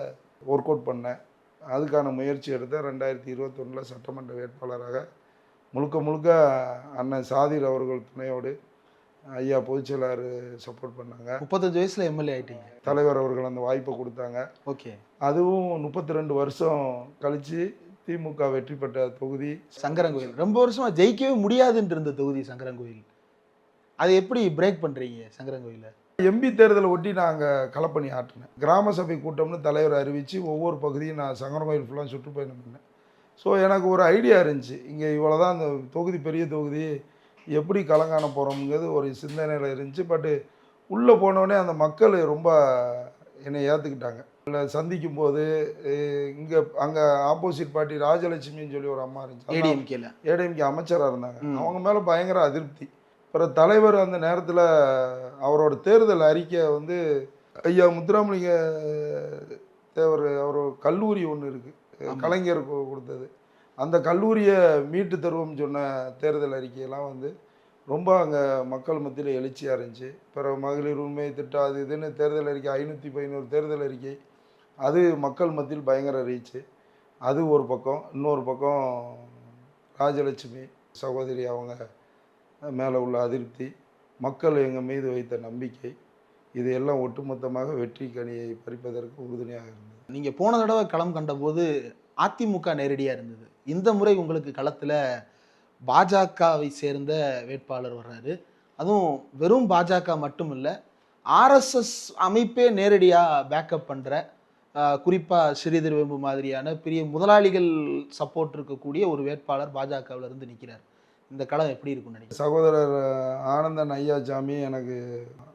ஒர்க் அவுட் பண்ணேன். அதுக்கான முயற்சி எடுத்தேன். 2021 சட்டமன்ற வேட்பாளராக முழுக்க அண்ணன் சாதிர் அவர்கள் துணையோடு ஐயா பொதுச்செயலாளர் சப்போர்ட் பண்ணாங்க. 35 வயசுல எம்எல்ஏ ஆயிட்டீங்க. தலைவர் அவர்கள் அந்த வாய்ப்பை கொடுத்தாங்க. ஓகே. அதுவும் 32 வருஷம் கழிச்சு திமுக வெற்றி பெற்ற தொகுதி சங்கரன்கோயில் ரொம்ப வருஷமா ஜெயிக்கவே முடியாதுன்னு இருந்த தொகுதி சங்கரன்கோயில். அதை எப்படி பிரேக் பண்றீங்க சங்கரன்கோயில? எம்பி தேர்தலை ஒட்டி நாங்கள் களப்பணி ஆட்டினேன். கிராம சபை கூட்டம்னு தலைவர் அறிவித்து ஒவ்வொரு பகுதியும் நான் சங்கரன்கோயில் ஃபுல்லாக சுற்றுப்பயணம் பண்ணேன். ஸோ எனக்கு ஒரு ஐடியா இருந்துச்சு, இங்கே இவ்வளோ தான் அந்த தொகுதி பெரிய தொகுதி, எப்படி களங்காண போகிறோம்ங்கிறது ஒரு சிந்தனையில் இருந்துச்சு. பட்டு உள்ளே போனோடனே அந்த மக்கள் ரொம்ப என்னை ஏற்றுக்கிட்டாங்க. இல்லை சந்திக்கும் போது இங்கே அங்கே ஆப்போசிட் பார்ட்டி ராஜலட்சுமின்னு சொல்லி ஒரு அம்மா இருந்துச்சு, ஏடிஎம்கே அமைச்சராக இருந்தாங்க. அவங்க மேலே பயங்கர அதிருப்தி. அப்புறம் தலைவர் அந்த நேரத்தில் அவரோட தேர்தல் அறிக்கை வந்து ஐயா முத்துராமலிங்க தேவர் அவர் கல்லூரி ஒன்று இருக்குது, கலைஞர் கொடுத்தது, அந்த கல்லூரியை மீட்டு தருவோம்னு சொன்ன தேர்தல் அறிக்கையெல்லாம் வந்து ரொம்ப அங்கே மக்கள் மத்தியில் எழுச்சியாக இருந்துச்சு. பிறகு மகளிர் உரிமை திட்டம் அது இதுன்னு தேர்தல் அறிக்கை 511 தேர்தல் அறிக்கை, அது மக்கள் மத்தியில் பயங்கர ரீச்சு. அது ஒரு பக்கம். இன்னொரு பக்கம் ராஜலட்சுமி சகோதரி அவங்க மேலே உள்ள அதிருப்தி, மக்கள் எங்கள் மீது வைத்த நம்பிக்கை, இது எல்லாம் ஒட்டுமொத்தமாக வெற்றி கனியை பறிப்பதற்கு உறுதுணையாக இருந்தது. நீங்கள் போன தடவை களம் கண்டபோது அதிமுக நேரடியாக இருந்தது. இந்த முறை உங்களுக்கு களத்தில் பாஜகவை சேர்ந்த வேட்பாளர் வர்றாரு. அதுவும் வெறும் பாஜக மட்டும் இல்லை, ஆர்எஸ்எஸ் அமைப்பே நேரடியாக பேக்கப் பண்ணுற, குறிப்பாக ஸ்ரீதர் வேம்பு மாதிரியான பெரிய முதலாளிகள் சப்போர்ட் இருக்கக்கூடிய ஒரு வேட்பாளர் பாஜகவில் இருந்து நிற்கிறார். இந்த களம் எப்படி இருக்கும்னு நினைக்கிறேன்? சகோதரர் ஆனந்தன் ஐயாச்சாமி எனக்கு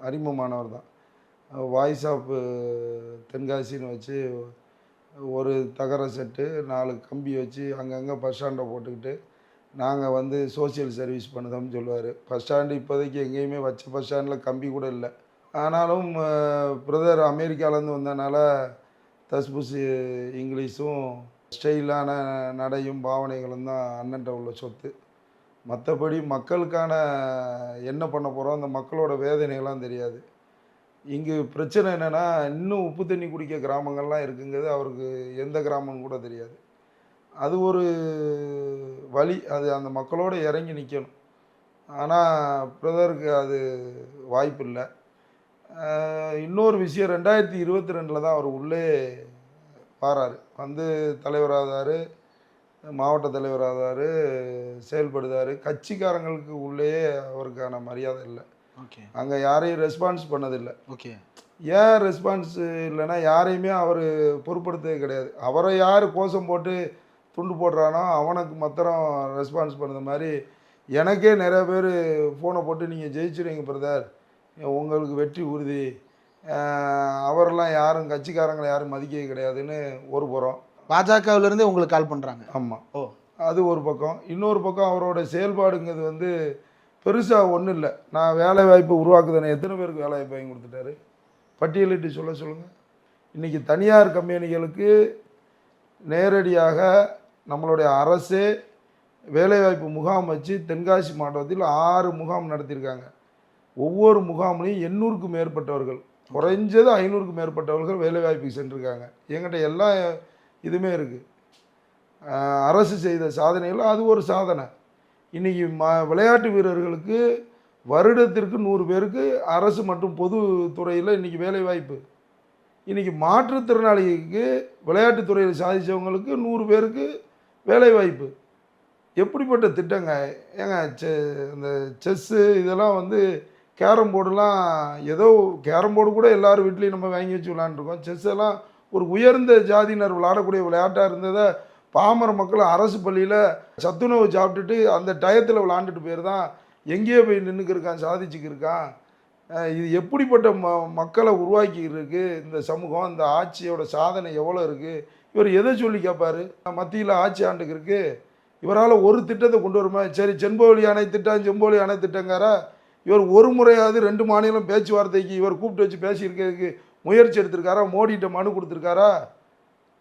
அறிமுகமானவர் தான். வாய்ஸ் ஆஃப் தென்காசின்னு வச்சு ஒரு தகர செட்டு 4 கம்பி வச்சு அங்கங்கே பஸ் ஸ்டாண்டை போட்டுக்கிட்டு நாங்கள் வந்து சோசியல் சர்வீஸ் பண்ணுதோம்னு சொல்லுவார். பஸ் ஸ்டாண்டு இப்போதைக்கு எங்கேயுமே வச்ச பஸ் ஸ்டாண்டில் கம்பி கூட இல்லை. ஆனாலும் பிரதர் அமெரிக்காவிலேருந்து வந்ததுனால தஸ்புஸ் இங்கிலீஷும் ஸ்டைலான நடையும் பாவனைகளும் தான் அண்ணன்ட்ட உள்ள சொத்து. மற்றபடி மக்களுக்கான என்ன பண்ண போகிறோம், அந்த மக்களோட வேதனைகள்லாம் தெரியாது. இங்கு பிரச்சனை என்னென்னா, இன்னும் உப்பு தண்ணி குடிக்க கிராமங்கள்லாம் இருக்குங்கிறது அவருக்கு எந்த கிராமம்னு கூட தெரியாது. அது ஒரு வழி, அது அந்த மக்களோடு இறங்கி நிற்கணும். ஆனால் பிரதருக்கு அது வாய்ப்பு இல்லை. இன்னொரு விஷயம், 2022 தான் அவர் உள்ளே வாராரு, வந்து தலைவராகிறாரு, மாவட்ட தலைவராகிறாரு, செயல்படுதார். கட்சிக்காரங்களுக்கு உள்ளேயே அவருக்கான மரியாதை இல்லை. ஓகே. அங்கே யாரையும் ரெஸ்பான்ஸ் பண்ணதில்லை. ஓகே. ஏன் ரெஸ்பான்ஸ் இல்லைன்னா, யாரையுமே அவர் பொருட்படுத்தவே கிடையாது. அவரை யார் கோஷம் போட்டு துண்டு போடுறானோ அவனுக்கு மாத்திரம் ரெஸ்பான்ஸ் பண்ணுற மாதிரி, எனக்கே நிறைய பேர் ஃபோனை போட்டு நீங்கள் ஜெயிச்சிருவீங்க பிரதர், உங்களுக்கு வெற்றி உறுதி, அவரெல்லாம் யாரும் கட்சிக்காரங்களை யாரும் மதிக்கவே கிடையாதுன்னு ஒரு புறம். பாஜகவிலிருந்தே உங்களுக்கு கால் பண்ணுறாங்க. ஆமாம். ஓ, அது ஒரு பக்கம். இன்னொரு பக்கம் அவரோட செயல்பாடுங்கிறது வந்து பெருசாக ஒன்றும் இல்லை. நான் வேலை வாய்ப்பு உருவாக்குதானே, எத்தனை பேருக்கு வேலை வாய்ப்பு வாங்கி கொடுத்துட்டாரு பட்டியலிட்டு சொல்லுங்கள். இன்றைக்கி தனியார் கம்பெனிகளுக்கு நேரடியாக நம்மளுடைய அரசே வேலைவாய்ப்பு முகாம் வச்சு தென்காசி மாவட்டத்தில் 6 முகாம் நடத்தியிருக்காங்க. ஒவ்வொரு முகாம்லையும் 800க்கும் மேற்பட்டவர்கள், குறைஞ்சது 500க்கும் மேற்பட்டவர்கள் வேலைவாய்ப்புக்கு சென்றிருக்காங்க. என்கிட்ட எல்லா இதுவுமே இருக்குது. அரசு செய்த சாதனைகள் அது ஒரு சாதனை. இன்றைக்கி விளையாட்டு வீரர்களுக்கு வருடத்திற்கு 100 பேருக்கு அரசு மற்றும் பொது துறையில் இன்றைக்கி வேலைவாய்ப்பு. இன்றைக்கி மாற்றுத்திறனாளிக்கு விளையாட்டுத்துறையில் சாதித்தவங்களுக்கு 100 பேருக்கு வேலைவாய்ப்பு. எப்படிப்பட்ட திட்டங்க ஏங்க! இந்த செஸ்ஸு இதெல்லாம் வந்து கேரம் போர்டுலாம், ஏதோ கேரம் போர்டு கூட எல்லார் வீட்லேயும் நம்ம வாங்கி வச்சு விளாண்டுருக்கோம். செஸ்ஸெல்லாம் ஒரு உயர்ந்த ஜாதியினர் விளையாடக்கூடிய விளையாட்டாக இருந்ததை பாமர மக்கள் அரசு பள்ளியில் சத்துணவு சாப்பிட்டுட்டு அந்த டயத்தில் விளாண்டுட்டு போயிரு தான் எங்கேயோ போய் நின்றுக்கிருக்கான், சாதிச்சுக்கிருக்கான். இது எப்படிப்பட்ட மக்களை உருவாக்கிருக்கு இந்த சமூகம். இந்த ஆட்சியோட சாதனை எவ்வளோ இருக்குது. இவர் எதை சொல்லி கேட்பார்? மத்தியில் ஆட்சி ஆண்டுக்கு இருக்குது, இவரால் ஒரு திட்டத்தை கொண்டு வருமா? சரி, செம்போலி அணை திட்டம், செம்போலி அணை திட்டங்கார இவர் ஒரு முறையாவது 2 மாநிலம் பேச்சுவார்த்தைக்கு இவர் கூப்பிட்டு வச்சு பேசியிருக்கிறதுக்கு முயற்சி எடுத்திருக்காரா? மோடிகிட்ட மனு கொடுத்துருக்காரா?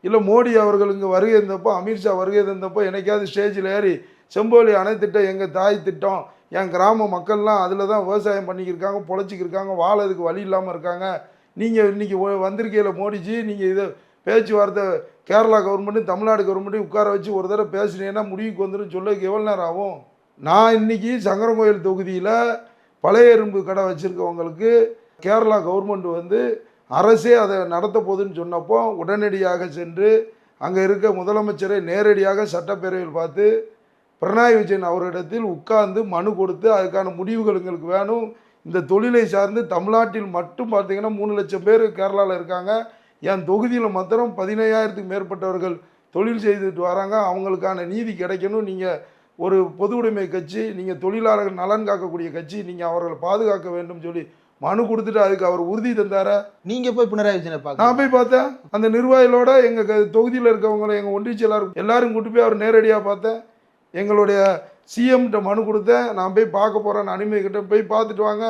இல்லை மோடி அவர்கள் இங்கே வருகை இருந்தப்போ, அமித்ஷா வருகை இருந்தப்போ என்னைக்காவது ஸ்டேஜில் ஏறி செம்போலி அணை திட்டம் எங்கள் தாய் திட்டம், என் கிராம மக்கள்லாம் அதில் தான் விவசாயம் பண்ணிக்கிருக்காங்க, பொழைச்சிக்கிருக்காங்க, வாழறதுக்கு வழி இல்லாமல் இருக்காங்க, நீங்கள் இன்றைக்கி வந்திருக்கையில் மோடிஜி நீங்கள் இதை பேச்சுவார்த்தை கேரளா கவர்மெண்ட்டு தமிழ்நாடு கவர்மெண்ட்டையும் உட்கார வச்சு ஒரு தடவை பேசுனீங்கன்னா முடிவுக்கு வந்துடும், சொல்லக்கு எவ்வளோ நேரம் ஆகும்? நான் இன்றைக்கி சங்கரன்கோயில் தொகுதியில் பழைய இரும்பு கடை வச்சுருக்கவங்களுக்கு கேரளா கவர்மெண்ட் வந்து அரசே அதை நடத்த போகுதுன்னு சொன்னப்போ உடனடியாக சென்று அங்கே இருக்க முதலமைச்சரை நேரடியாக சட்டப்பேரவையில் பார்த்து பினராயி விஜயன் அவரிடத்தில் உட்கார்ந்து மனு கொடுத்து அதுக்கான முடிவுகள் எங்களுக்கு வேணும். இந்த தொழிலை சார்ந்து தமிழ்நாட்டில் மட்டும் பார்த்தீங்கன்னா 3 லட்சம் பேர் கேரளாவில் இருக்காங்க. என் தொகுதியில் மாத்திரம் 15,000த்துக்கு மேற்பட்டவர்கள் தொழில் செய்துட்டு வராங்க. அவங்களுக்கான நீதி கிடைக்கணும். நீங்கள் ஒரு பொது உடைமை கட்சி, நீங்கள் தொழிலாளர்கள் நலன் காக்கக்கூடிய கட்சி, நீங்கள் அவர்களை பாதுகாக்க வேண்டும் சொல்லி மனு கொடுத்துட்டு அதுக்கு அவர் உறுதி தந்தார. நீங்க போய் பினராயி விஜயனை பார்க்க? நான் போய் பார்த்தேன். அந்த நிர்வாகிகளோட எங்கள் தொகுதியில் இருக்கவங்களை, எங்கள் ஒன்றிய செயலாளர் எல்லாரும் கூட்டு போய் அவர் நேரடியாக பார்த்தேன். எங்களுடைய சிஎம்கிட்ட மனு கொடுத்தேன். நான் போய் பார்க்க போகிறேன், அனுமதி கிட்ட போய் பார்த்துட்டு வாங்க,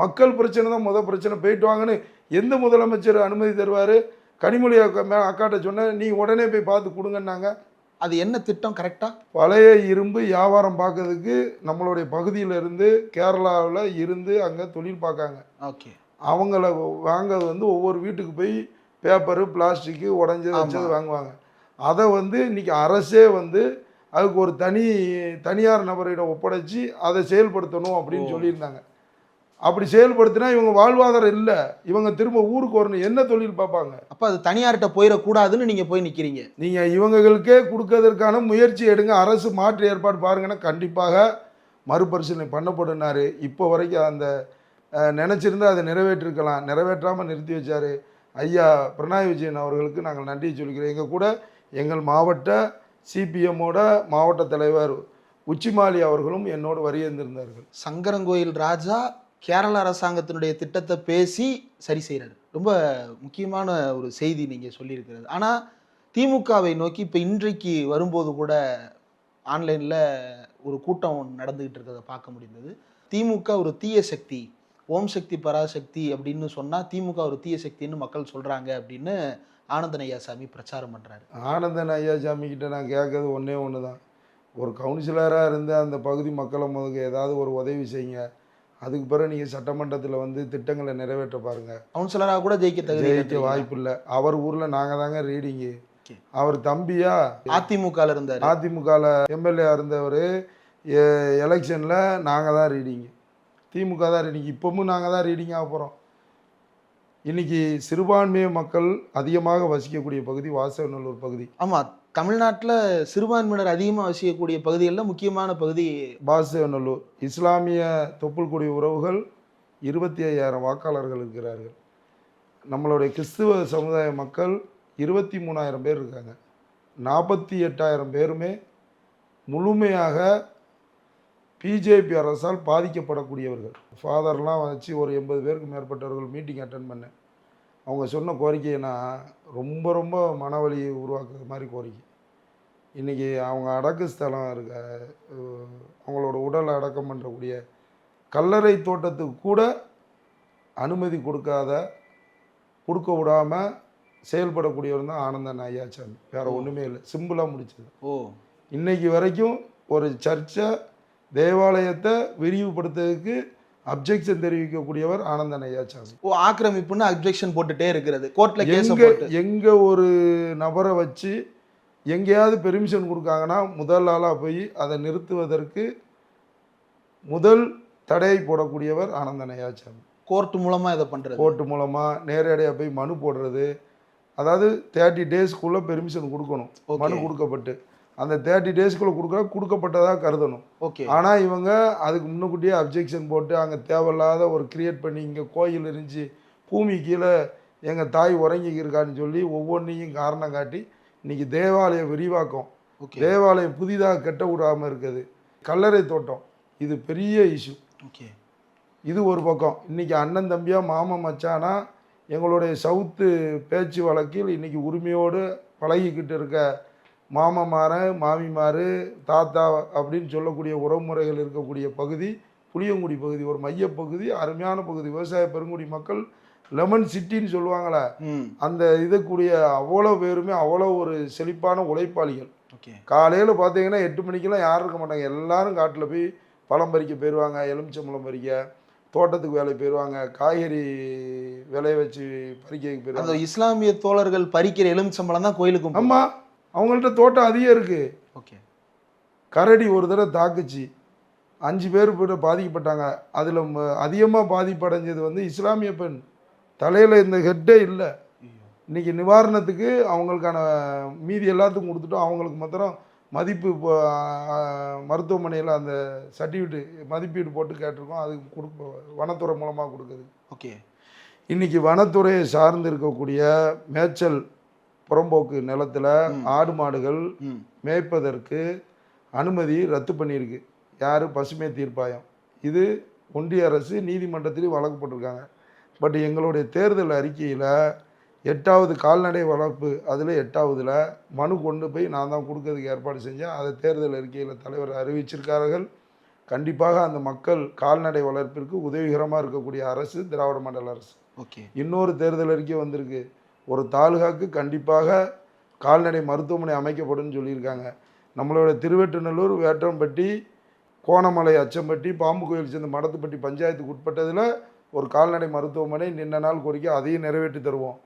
மக்கள் பிரச்சனை தான் பிரச்சனை, போயிட்டு வாங்கன்னு எந்த முதலமைச்சர் அனுமதி தருவார்? கனிமொழி அக்காட்ட சொன்னேன், நீ உடனே போய் பார்த்து கொடுங்கன்னாங்க. அது என்ன திட்டம் கரெக்டா? பழைய இரும்பு வியாபாரம் பார்க்கறதுக்கு நம்மளுடைய பகுதியில் இருந்து கேரளாவில் இருந்து அங்கே தொழில் பார்க்காங்க. ஓகே. அவங்கள வாங்கிறது வந்து ஒவ்வொரு வீட்டுக்கு போய் பேப்பரு பிளாஸ்டிக்கு உடஞ்சி வச்சது வாங்குவாங்க. அதை வந்து இன்றைக்கி அரசே வந்து அதுக்கு ஒரு தனியார் நபரிடம் ஒப்படைச்சி அதை செயல்படுத்தணும் அப்படின்னு சொல்லியிருந்தாங்க. அப்படி செயல்படுத்தினா இவங்க வாழ்வாதாரம் இல்லை, இவங்க திரும்ப ஊருக்கு வரணும், என்ன தொழில் பார்ப்பாங்க? அப்போ அது தனியார்கிட்ட போயிடக்கூடாதுன்னு நீங்கள் போய் நிற்கிறீங்க. நீங்கள் இவங்களுக்கே கொடுக்கறதுக்கான முயற்சி எடுங்க, அரசு மாற்று ஏற்பாடு பாருங்கன்னா கண்டிப்பாக மறுபரிசீலனை பண்ணப்படுனார். இப்போ வரைக்கும் அந்த நினச்சிருந்தா அதை நிறைவேற்றிருக்கலாம், நிறைவேற்றாமல் நிறுத்தி வச்சார். ஐயா பினராயி விஜயன் அவர்களுக்கு நாங்கள் நன்றி சொல்லிக்கிறோம். எங்கள் கூட எங்கள் மாவட்ட சிபிஎம்மோட மாவட்ட தலைவர் உச்சிமாலி அவர்களும் என்னோடு வருகின்றிருந்தார்கள். சங்கரங்கோயில் ராஜா கேரள அரசாங்கத்தினுடைய திட்டத்தை பேசி சரி செய்கிறாரு. ரொம்ப முக்கியமான ஒரு செய்தி நீங்கள் சொல்லியிருக்கிறது. ஆனால் திமுகவை நோக்கி இப்போ இன்றைக்கு வரும்போது கூட ஆன்லைனில் ஒரு கூட்டம் நடந்துக்கிட்டு இருக்கிறத பார்க்க முடிந்தது. திமுக ஒரு தீய சக்தி, ஓம் சக்தி பராசக்தி அப்படின்னு சொன்னால் திமுக ஒரு தீய சக்தின்னு மக்கள் சொல்கிறாங்க அப்படின்னு ஆனந்தன் ஐயாசாமி பிரச்சாரம் பண்ணுறாரு. ஆனந்தன் ஐயாசாமி கிட்ட நான் கேட்கறது ஒன்று தான், ஒரு கவுன்சிலராக இருந்து அந்த பகுதி மக்களை முதல்ல ஏதாவது ஒரு உதவி செய்யுங்க, அதுக்கு பிறகு நீங்கள் சட்டமன்றத்தில் வந்து திட்டங்களை நிறைவேற்ற பாருங்கள். கவுன்சிலராக கூட ஜெயிக்க வாய்ப்பு இல்லை. அவர் ஊரில் நாங்கள் தாங்க ரீடிங்கு. அவர் தம்பியா அதிமுகவில் இருந்தார், அதிமுகவில் எம்எல்ஏ இருந்தவர், எலெக்ஷனில் நாங்கள் தான் ரீடிங்கு, திமுக தான் ரீடிங், இப்போவும் நாங்கள் தான் ரீடிங் ஆக போகிறோம். இன்றைக்கி சிறுபான்மைய மக்கள் அதிகமாக வசிக்கக்கூடிய பகுதி வாசவநல்லூர் பகுதி. ஆமாம், தமிழ்நாட்டில் சிறுபான்மையினர் அதிகமாக வசிக்கக்கூடிய பகுதிகளில் முக்கியமான பகுதி வாசவநல்லூர். இஸ்லாமிய தொப்புள்குடி உறவுகள் 25,000 வாக்காளர்கள் இருக்கிறார்கள். நம்மளுடைய கிறிஸ்துவ சமுதாய மக்கள் 23,000 பேர் இருக்காங்க. 48,000 பேருமே முழுமையாக பிஜேபி அரசால் பாதிக்கப்படக்கூடியவர்கள். ஃபாதர்லாம் வச்சு ஒரு 80 பேருக்கு மேற்பட்டவர்கள் மீட்டிங் அட்டன் பண்ணேன். அவங்க சொன்ன கோரிக்கைனா ரொம்ப ரொம்ப மனவலியை உருவாக்குற மாதிரி கோரிக்கை. இன்றைக்கி அவங்க அடக்கு ஸ்தலம் இருக்க, அவங்களோட உடலை அடக்கம் பண்ணுறக்கூடிய கல்லறை தோட்டத்துக்கு கூட அனுமதி கொடுக்க விடாமல் செயல்படக்கூடியவர் தான் ஆனந்தன் ஐயாசாமி. வேறு ஒன்றுமே இல்லை, சிம்பிளாக முடிச்சது. இன்னைக்கு வரைக்கும் ஒரு சர்ச்சை தேவாலயத்தை விரிவுபடுத்துறதுக்கு அப்ஜெக்ஷன் தெரிவிக்கக்கூடியவர் ஆனந்தன் ஐயாசாமி. ஆக்கிரமிப்புன்னு அப்ஜெக்ஷன் போட்டுட்டே இருக்கிறது கோர்ட்ல. எங்க ஒரு நபரை வச்சு எங்கேயாவது பெர்மிஷன் கொடுக்காங்கன்னா முதல் ஆளாக போய் அதை நிறுத்துவதற்கு முதல் தடை போடக்கூடியவர் ஆனந்தன் ஐயாசாமி. கோர்ட் மூலமாக இதை பண்ணுறது, கோர்ட் மூலமாக நேரடியாக போய் மனு போடுறது. அதாவது 30 டேஸ்க்குள்ளே பெர்மிஷன் கொடுக்கணும். மனு கொடுக்கப்பட்டு அந்த 30 டேஸ்க்குள்ளே கொடுக்கப்பட்டதாக கருதணும். ஓகே. ஆனால் இவங்க அதுக்கு முன்னுக்கூட்டியே அப்ஜெக்ஷன் போட்டு அங்கே தேவையில்லாத ஒரு கிரியேட் பண்ணி, இங்கே கோயில் இருந்துச்சு, பூமி கீழே எங்கள் தாய் உறங்கிக்கிருக்கான்னு சொல்லி ஒவ்வொன்றையும் காரணம் காட்டி இன்றைக்கி தேவாலய விரிவாக்கம், தேவாலயம் புதிதாக கட்ட விடாமல் இருக்குது, கல்லறை தோட்டம், இது பெரிய இஷ்யூ. ஓகே. இது ஒரு பக்கம். இன்றைக்கி அண்ணன் தம்பியாக மாமன் மச்சானா எங்களுடைய சவுத்து பேச்சு வழக்கில் இன்றைக்கி உரிமையோடு பழகிக்கிட்டு இருக்க மாமமார மாமிமார் தாத்தா அப்படின்னு சொல்லக்கூடிய உறவுமுறைகள் இருக்கக்கூடிய பகுதி புளியங்குடி பகுதி. ஒரு மையப்பகுதி, அருமையான பகுதி, விவசாய பெருங்குடி மக்கள், லெமன் சிட்டின்னு சொல்லுவாங்களே, அந்த இதக்கூடிய அவ்வளோ பேருமே அவ்வளோ ஒரு செழிப்பான உழைப்பாளிகள். காலையில் பார்த்தீங்கன்னா 8 மணிக்கெல்லாம் யாரும் இருக்க மாட்டாங்க, எல்லாரும் காட்டில் போய் பழம் பறிக்க போயிடுவாங்க, எலுமிச்சம்பழம் பறிக்க, தோட்டத்துக்கு வேலை போயிடுவாங்க, காய்கறி விளைய வச்சு பறிக்க போயிடுவாங்க. அந்த இஸ்லாமிய தோழர்கள் பறிக்கிற எலுமிச்சம்பழம் தான் கோயிலுக்கு. ஆமாம், அவங்கள்ட்ட தோட்டம் அதிகம் இருக்குது. ஓகே. கரடி ஒரு தடவை தாக்குச்சு, 5 பேர் பாதிக்கப்பட்டாங்க. அதில் அதிகமாக பாதிப்படைஞ்சது வந்து இஸ்லாமிய பெண். தலையில் இந்த ஹெட்டே இல்லை. இன்றைக்கி நிவாரணத்துக்கு அவங்களுக்கான மீதி எல்லாத்துக்கும் கொடுத்துட்டோம். அவங்களுக்கு மாத்திரம் மதிப்பு மருத்துவமனையில் அந்த சர்டிஃபிகேட் மதிப்பீடு போட்டு கேட்டிருக்கோம். அது வனத்துறை மூலமாக கொடுக்குது. ஓகே. இன்றைக்கி வனத்துறையை சார்ந்து இருக்கக்கூடிய மேய்ச்சல் புறம்போக்கு நிலத்தில் ஆடு மாடுகள் மேய்ப்பதற்கு அனுமதி ரத்து பண்ணியிருக்கு. யார்? பசுமை தீர்ப்பாயம். இது ஒன்றிய அரசு நீதிமன்றத்திலையும் வழக்கு போட்டிருக்காங்க. பட் எங்களுடைய தேர்தல் அறிக்கையில் 8வது கால்நடை வளர்ப்பு அதில் 8வதுல மனு கொண்டு போய் நான் தான் கொடுக்கறதுக்கு ஏற்பாடு செஞ்சேன். அதை தேர்தல் அறிக்கையில் தலைவர் அறிவிச்சிருக்கார்கள். கண்டிப்பாக அந்த மக்கள் கால்நடை வளர்ப்பிற்கு உதவிகரமாக இருக்கக்கூடிய அரசு திராவிட மாடல் அரசு. ஓகே. இன்னொரு தேர்தல் அறிக்கை வந்திருக்கு. ஒரு தாலுகாக்கு கண்டிப்பாக கால்நடை மருத்துவமனை அமைக்கப்படும் சொல்லியிருக்காங்க. நம்மளோட திருவெட்டுநல்லூர், வேற்றம்பட்டி, கோணமலை, அச்சம்பட்டி, பாம்பு கோயில் சேர்ந்த மடத்துப்பட்டி பஞ்சாயத்துக்கு உட்பட்டதில் ஒரு கால்நடை மருத்துவமனை நின்ன நாள் கோரிக்கை, அதையும் நிறைவேற்றி தருவோம்.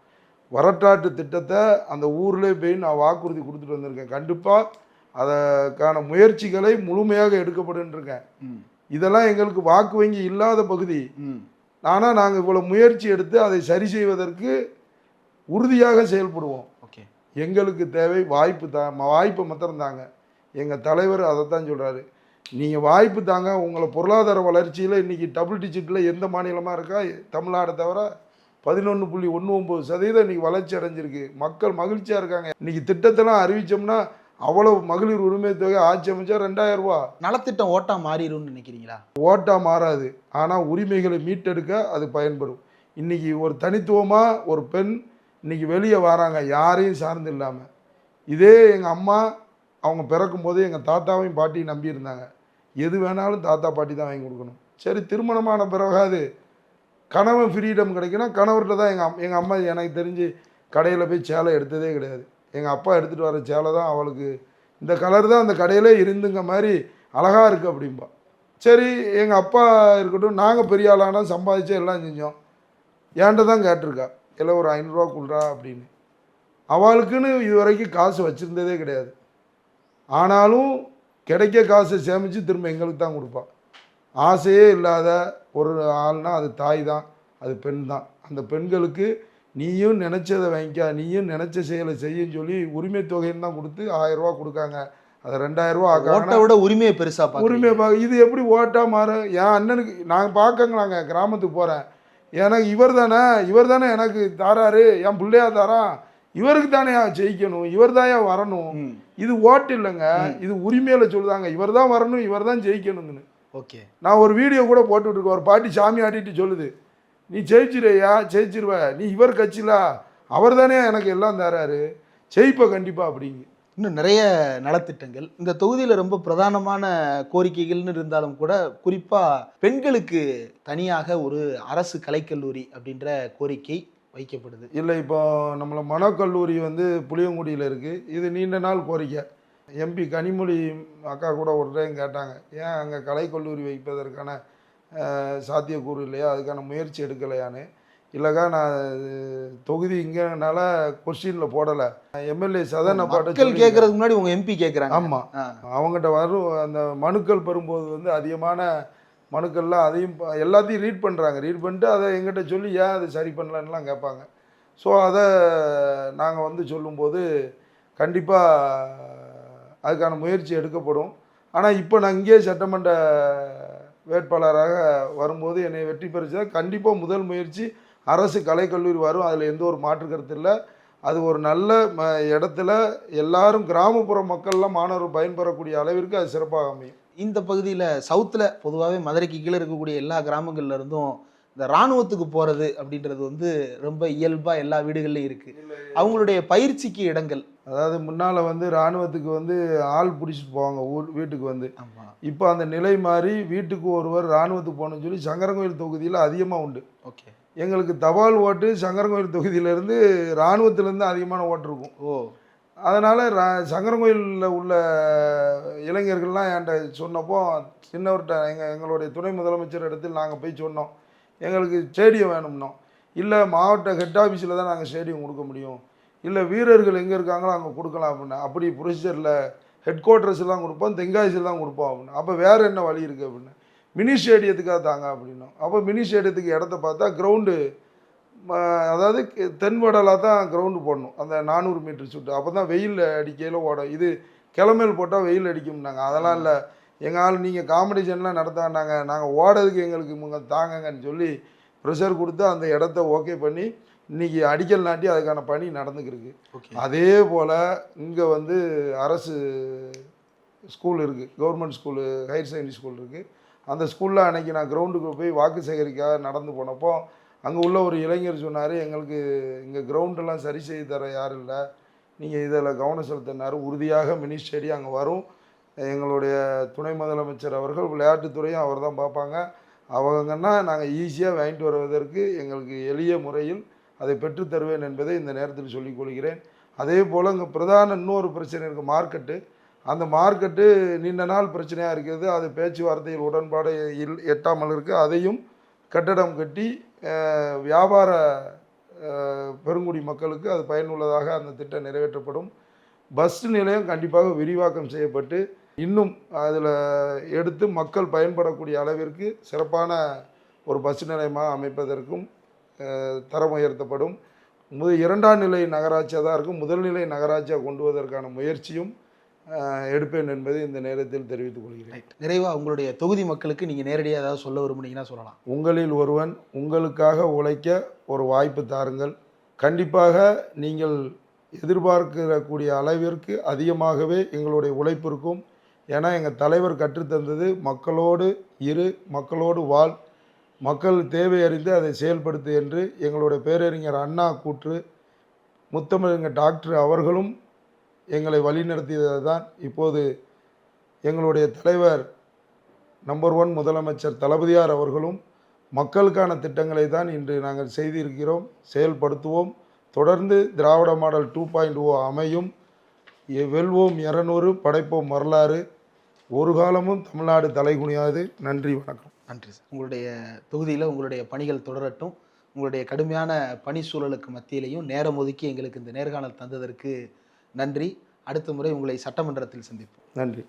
வரட்டாற்று திட்டத்தை அந்த ஊரில் போய் நான் வாக்குறுதி கொடுத்துட்டு வந்திருக்கேன். கண்டிப்பாக அதற்கான முயற்சிகளை முழுமையாக எடுக்கப்படும். இதெல்லாம் எங்களுக்கு வாக்கு வங்கி இல்லாத பகுதி. ஆனால் நாங்கள் இவ்வளோ முயற்சி எடுத்து அதை சரி செய்வதற்கு உறுதியாக செயல்படுவோம். ஓகே. எங்களுக்கு தேவை வாய்ப்பு வாய்ப்பை மாத்திரம் தாங்க. எங்கள் தலைவர் அதைத்தான் சொல்கிறாரு. நீங்கள் வாய்ப்பு தாங்க. உங்களை பொருளாதார வளர்ச்சியில் இன்றைக்கி டபுள் டிஜிட்டில் எந்த மாநிலமாக இருக்கா? தமிழ்நாடை தவிர 11.19% இன்றைக்கி வளர்ச்சி அடைஞ்சிருக்கு. மக்கள் மகிழ்ச்சியாக இருக்காங்க. இன்றைக்கி திட்டத்தெல்லாம் அறிவித்தோம்னா அவ்வளோ மகளிர் உரிமை தொகை ஆட்சி அமைச்சா 2000 ரூபா. நலத்திட்டம் ஓட்டா மாறிடும்னு நினைக்கிறீங்களா? ஓட்டா மாறாது. ஆனால் உரிமைகளை மீட்டெடுக்க அது பயன்படும். இன்றைக்கி ஒரு தனித்துவமாக ஒரு பெண் இன்றைக்கி வெளியே வராங்க, யாரையும் சார்ந்து இல்லாமல். இதே எங்கள் அம்மா அவங்க பிறக்கும் போது எங்கள் தாத்தாவையும் பாட்டியும் நம்பியிருந்தாங்க. எது வேணாலும் தாத்தா பாட்டி தான் வாங்கி கொடுக்கணும். சரி, திருமணமான பிறகாது கணவன் ஃப்ரீடம் கிடைக்குன்னா கணவர்கிட்ட தான் எங்கள் அம்மா எனக்கு தெரிஞ்சு கடையில் போய் சேலை எடுத்ததே கிடையாது. எங்கள் அப்பா எடுத்துகிட்டு வர சேலை தான் அவளுக்கு இந்த கலர் தான் அந்த கடையிலே இருந்துங்க மாதிரி அழகாக இருக்குது அப்படின்பா. சரி, எங்கள் அப்பா இருக்கட்டும், நாங்கள் பெரிய ஆளானால் சம்பாதிச்சு எல்லாம் செஞ்சோம். ஏன்ட்ட தான் கேட்டிருக்கா, எல்லாம் ஒரு 500 ரூபா கொடுறா அப்படின்னு. அவளுக்குன்னு இது வரைக்கும் காசு வச்சுருந்ததே கிடையாது. ஆனாலும் கிடைக்க காசை சேமித்து திரும்ப எங்களுக்கு தான் கொடுப்பாள். ஆசையே இல்லாத ஒரு ஆள்னா அது தாய் தான், அது பெண் தான். அந்த பெண்களுக்கு நீயும் நினச்சதை வாங்கிக்கா, நீயும் நினச்ச செயலை செய்யன்னு சொல்லி உரிமை தொகைன்னு தான் கொடுத்து 1000 ரூபா கொடுக்காங்க. அதை 2000 ரூபா ஆக்காங்க. விட உரிமையை பெருசாக உரிமையை இது எப்படி ஓட்டாக மாறும்? என் அண்ணனுக்கு நாங்கள் பார்க்கங்களாங்க, கிராமத்துக்கு போகிறேன், எனக்கு இவர் தானே எனக்கு தாராரு, என் பிள்ளையா தாரான், இவருக்கு தானே ஜெயிக்கணும், இவர் தான் வரணும். இது ஓட்டு இல்லைங்க, இது உரிமையில சொல்லுதாங்க, இவர் தான் வரணும், இவர் தான் ஜெயிக்கணும்னு. ஓகே. நான் ஒரு வீடியோ கூட போட்டுவிட்டுருக்கேன். ஒரு பாட்டி சாமி ஆட்டிட்டு சொல்லுது, நீ ஜெயிச்சிருயா, ஜெயிச்சிருவ, நீ இவர் கட்சியிலா, அவர் தானே எனக்கு எல்லாம் தராரு, ஜெயிப்ப கண்டிப்பாக அப்படிங்க. இன்னும் நிறைய நலத்திட்டங்கள் இந்த தொகுதியில் ரொம்ப பிரதானமான கோரிக்கைகள்னு இருந்தாலும் கூட குறிப்பாக பெண்களுக்கு தனியாக ஒரு அரசு கலைக்கல்லூரி அப்படின்ற கோரிக்கை வைக்கப்படுது. இல்லை, இப்போ நம்மளை மனோக்கல்லூரி வந்து புளியங்குடியில் இருக்குது. இது நீண்ட நாள் கோரிக்கை. எம்பி கனிமொழி அக்கா கூட ஒரு டைம் கேட்டாங்க, ஏன் அங்கே கலைக்கல்லூரி வைப்பதற்கான சாத்தியக்கூறு இல்லையா, அதுக்கான முயற்சி எடுக்கலையான்னு. இல்லைக்கா, நான் தொகுதி இங்கனால கொஸ்டினில் போடலை, எம்எல்ஏ சதன பாட்டை கேட்கறதுக்கு முன்னாடி உங்கள் எம்பி கேட்குறாங்க. ஆமாம், அவங்ககிட்ட வரும் அந்த மனுக்கள் பெறும்போது வந்து அதிகமான மனுக்கள்லாம் அதையும் எல்லாத்தையும் ரீட் பண்ணுறாங்க. ரீட் பண்ணிட்டு அதை எங்கிட்ட சொல்லி ஏன் அதை சரி பண்ணலான்லாம் கேட்பாங்க. ஸோ அதை நாங்கள் வந்து சொல்லும்போது கண்டிப்பாக அதுக்கான முயற்சி எடுக்கப்படும். ஆனால் இப்போ நான் இங்கே சட்டமன்ற வேட்பாளராக வரும்போது என்னை வெற்றி பெறுச்சா கண்டிப்பாக முதல் முயற்சி அரசு கலைக்கல்லூரி வரும். அதில் எந்த ஒரு மாற்று கருத்து இல்லை. அது ஒரு நல்ல இடத்துல எல்லாரும் கிராமப்புற மக்கள்லாம் மாணவர்கள் பயன்பெறக்கூடிய அளவிற்கு அது சிறப்பாக அமையும். இந்த பகுதியில் சவுத்தில் பொதுவாகவே மதுரைக்கு கீழே இருக்கக்கூடிய எல்லா கிராமங்கள்ல இருந்தும் இந்த இராணுவத்துக்கு போகிறது அப்படின்றது வந்து ரொம்ப இயல்பாக எல்லா வீடுகள்லையும் இருக்குது. அவங்களுடைய பயிற்சிக்கு இடங்கள், அதாவது முன்னால் வந்து இராணுவத்துக்கு வந்து ஆள் பிடிச்சிட்டு போவாங்க வீட்டுக்கு வந்து. இப்போ அந்த நிலை மாறி வீட்டுக்கு ஒருவர் இராணுவத்துக்கு போகணும்னு சொல்லி சங்கரங்கோயில் தொகுதியில் அதிகமாக உண்டு. ஓகே. எங்களுக்கு தபால் ஓட்டு சங்கரங்கோயில் தொகுதியிலேருந்து இராணுவத்திலேருந்து அதிகமான ஓட்டு இருக்கும். அதனால் சங்கரங்கோயிலில் உள்ள இளைஞர்கள்லாம் என்கிட்ட சொன்னப்போ சின்னவர்கிட்ட எங்களுடைய துணை முதலமைச்சர் இடத்தில் நாங்கள் போய் சொன்னோம், எங்களுக்கு ஸ்டேடியம் வேணும்னோம். இல்லை, மாவட்ட ஹெட் ஆஃபீஸில் தான் நாங்கள் ஸ்டேடியம் கொடுக்க முடியும், இல்லை வீரர்கள் எங்கே இருக்காங்களோ அங்கே கொடுக்கலாம் அப்படின்னா. அப்படி ப்ரொசீஜரில் ஹெட் குவார்ட்டர்ஸில் தான் கொடுப்போம், தென்காசியில் தான் கொடுப்போம் அப்படின்னு. அப்போ வேறு என்ன வழி இருக்குது அப்படின்னு. மினி ஸ்டேடியத்துக்காக தாங்க அப்படின்னோம். அப்போ மினி ஸ்டேடியத்துக்கு இடத்த பார்த்தா கிரவுண்டு, அதாவது தென்வடலாக தான் கிரவுண்டு போடணும், அந்த 400 மீட்டர் சுட்டு. அப்போ தான் வெயில் அடிக்கையில் ஓடும். இது கிளமையில் போட்டால் வெயில் அடிக்கும்னாங்க. அதெல்லாம் இல்லை, எங்கள் ஆள் நீங்கள் காம்படிஷன்லாம் நடத்தாண்டாங்க, நாங்கள் ஓடுறதுக்கு எங்களுக்கு தாங்கங்கன்னு சொல்லி ப்ரெஷர் கொடுத்து அந்த இடத்த ஓகே பண்ணி இன்றைக்கி அடிக்கல் நாட்டி அதுக்கான பணி நடந்துக்கிருக்கு. அதே போல் இங்கே வந்து அரசு ஸ்கூல் இருக்குது, government school, higher secondary school இருக்குது. அந்த ஸ்கூலில் அன்றைக்கி நான் கிரவுண்டுக்கு போய் வாக்கு சேகரிக்காக நடந்து போனப்போ அங்கே உள்ள ஒரு இளைஞர் சொன்னார், எங்களுக்கு இங்கே கிரவுண்டெல்லாம் சரி செய்து தர யாரும் இல்லை, நீங்கள் இதில் கவனம் செலுத்தினார். உறுதியாக மினி ஸ்டேடியம் அங்கே வரும். எங்களுடைய துணை முதலமைச்சர் அவர்கள் விளையாட்டுத்துறையும் அவர் தான் பார்ப்பாங்க. அவங்கன்னா நாங்கள் ஈஸியாக வாங்கிட்டு வருவதற்கு எங்களுக்கு எளிய முறையில் அதை பெற்றுத் தருவேன் என்பதை இந்த நேரத்தில் சொல்லிக் கொள்கிறேன். அதே போல் இங்கே பிரதான இன்னொரு பிரச்சனை இருக்குது, மார்க்கெட்டு. அந்த மார்க்கெட்டு நீண்ட நாள் பிரச்சனையாக இருக்கிறது. அது பேச்சுவார்த்தையில் உடன்பாடு எட்டாமல் இருக்குது. அதையும் கட்டடம் கட்டி வியாபார பெருங்குடி மக்களுக்கு அது பயனுள்ளதாக அந்த திட்டம் நிறைவேற்றப்படும். பஸ் நிலையம் கண்டிப்பாக விரிவாக்கம் செய்யப்பட்டு இன்னும் அதில் எடுத்து மக்கள் பயன்படக்கூடிய அளவிற்கு சிறப்பான ஒரு பஸ் நிலையமாக அமைப்பதற்கும் தரம் உயர்த்தப்படும். இரண்டாம் நிலை நகராட்சியாக தான் இருக்கும், முதல்நிலை நகராட்சியாக கொண்டு வருவதற்கான முயற்சியும் எடுப்பேன் என்பதை இந்த நேரத்தில் தெரிவித்துக் கொள்கிறேன். நிறைவாக உங்களுடைய தொகுதி மக்களுக்கு நீங்கள் நேரடியாக ஏதாவது சொல்ல விரும்புனீங்கன்னா சொல்லலாம். உங்களில் ஒருவன், உங்களுக்காக உழைக்க ஒரு வாய்ப்பு தாருங்கள். கண்டிப்பாக நீங்கள் எதிர்பார்க்கக்கூடிய அளவிற்கு அதிகமாகவே எங்களுடைய உழைப்பு இருக்கும். ஏன்னா எங்கள் தலைவர் கற்றுத்தந்தது மக்களோடு இரு, மக்களோடு வாழ், மக்கள் தேவை அறிந்து அதை செயல்படுத்து என்று எங்களுடைய பேரறிஞர் அண்ணா கூற்று. முத்தமிழறிஞர் டாக்டர் அவர்களும் எங்களை வழிநடத்தியது தான். இப்போது எங்களுடைய தலைவர் நம்பர் 1 முதலமைச்சர் தளபதியார் அவர்களும் மக்களுக்கான திட்டங்களை தான் இன்று நாங்கள் செய்திருக்கிறோம், செயல்படுத்துவோம். தொடர்ந்து திராவிட மாடல் 2.0 அமையும். வெல்வோம் 200, படைப்போம் வரலாறு. ஒரு காலமும் தமிழ்நாடு தலைகுனியாது. நன்றி, வணக்கம். நன்றி சார். உங்களுடைய தொகுதியில் உங்களுடைய பணிகள் தொடரட்டும். உங்களுடைய கடுமையான பணி சூழலுக்கு மத்தியிலையும் நேரம் ஒதுக்கி எங்களுக்கு இந்த நேர்காணல் தந்ததற்கு நன்றி. அடுத்த முறை உங்களை சட்டமன்றத்தில் சந்திப்போம். நன்றி.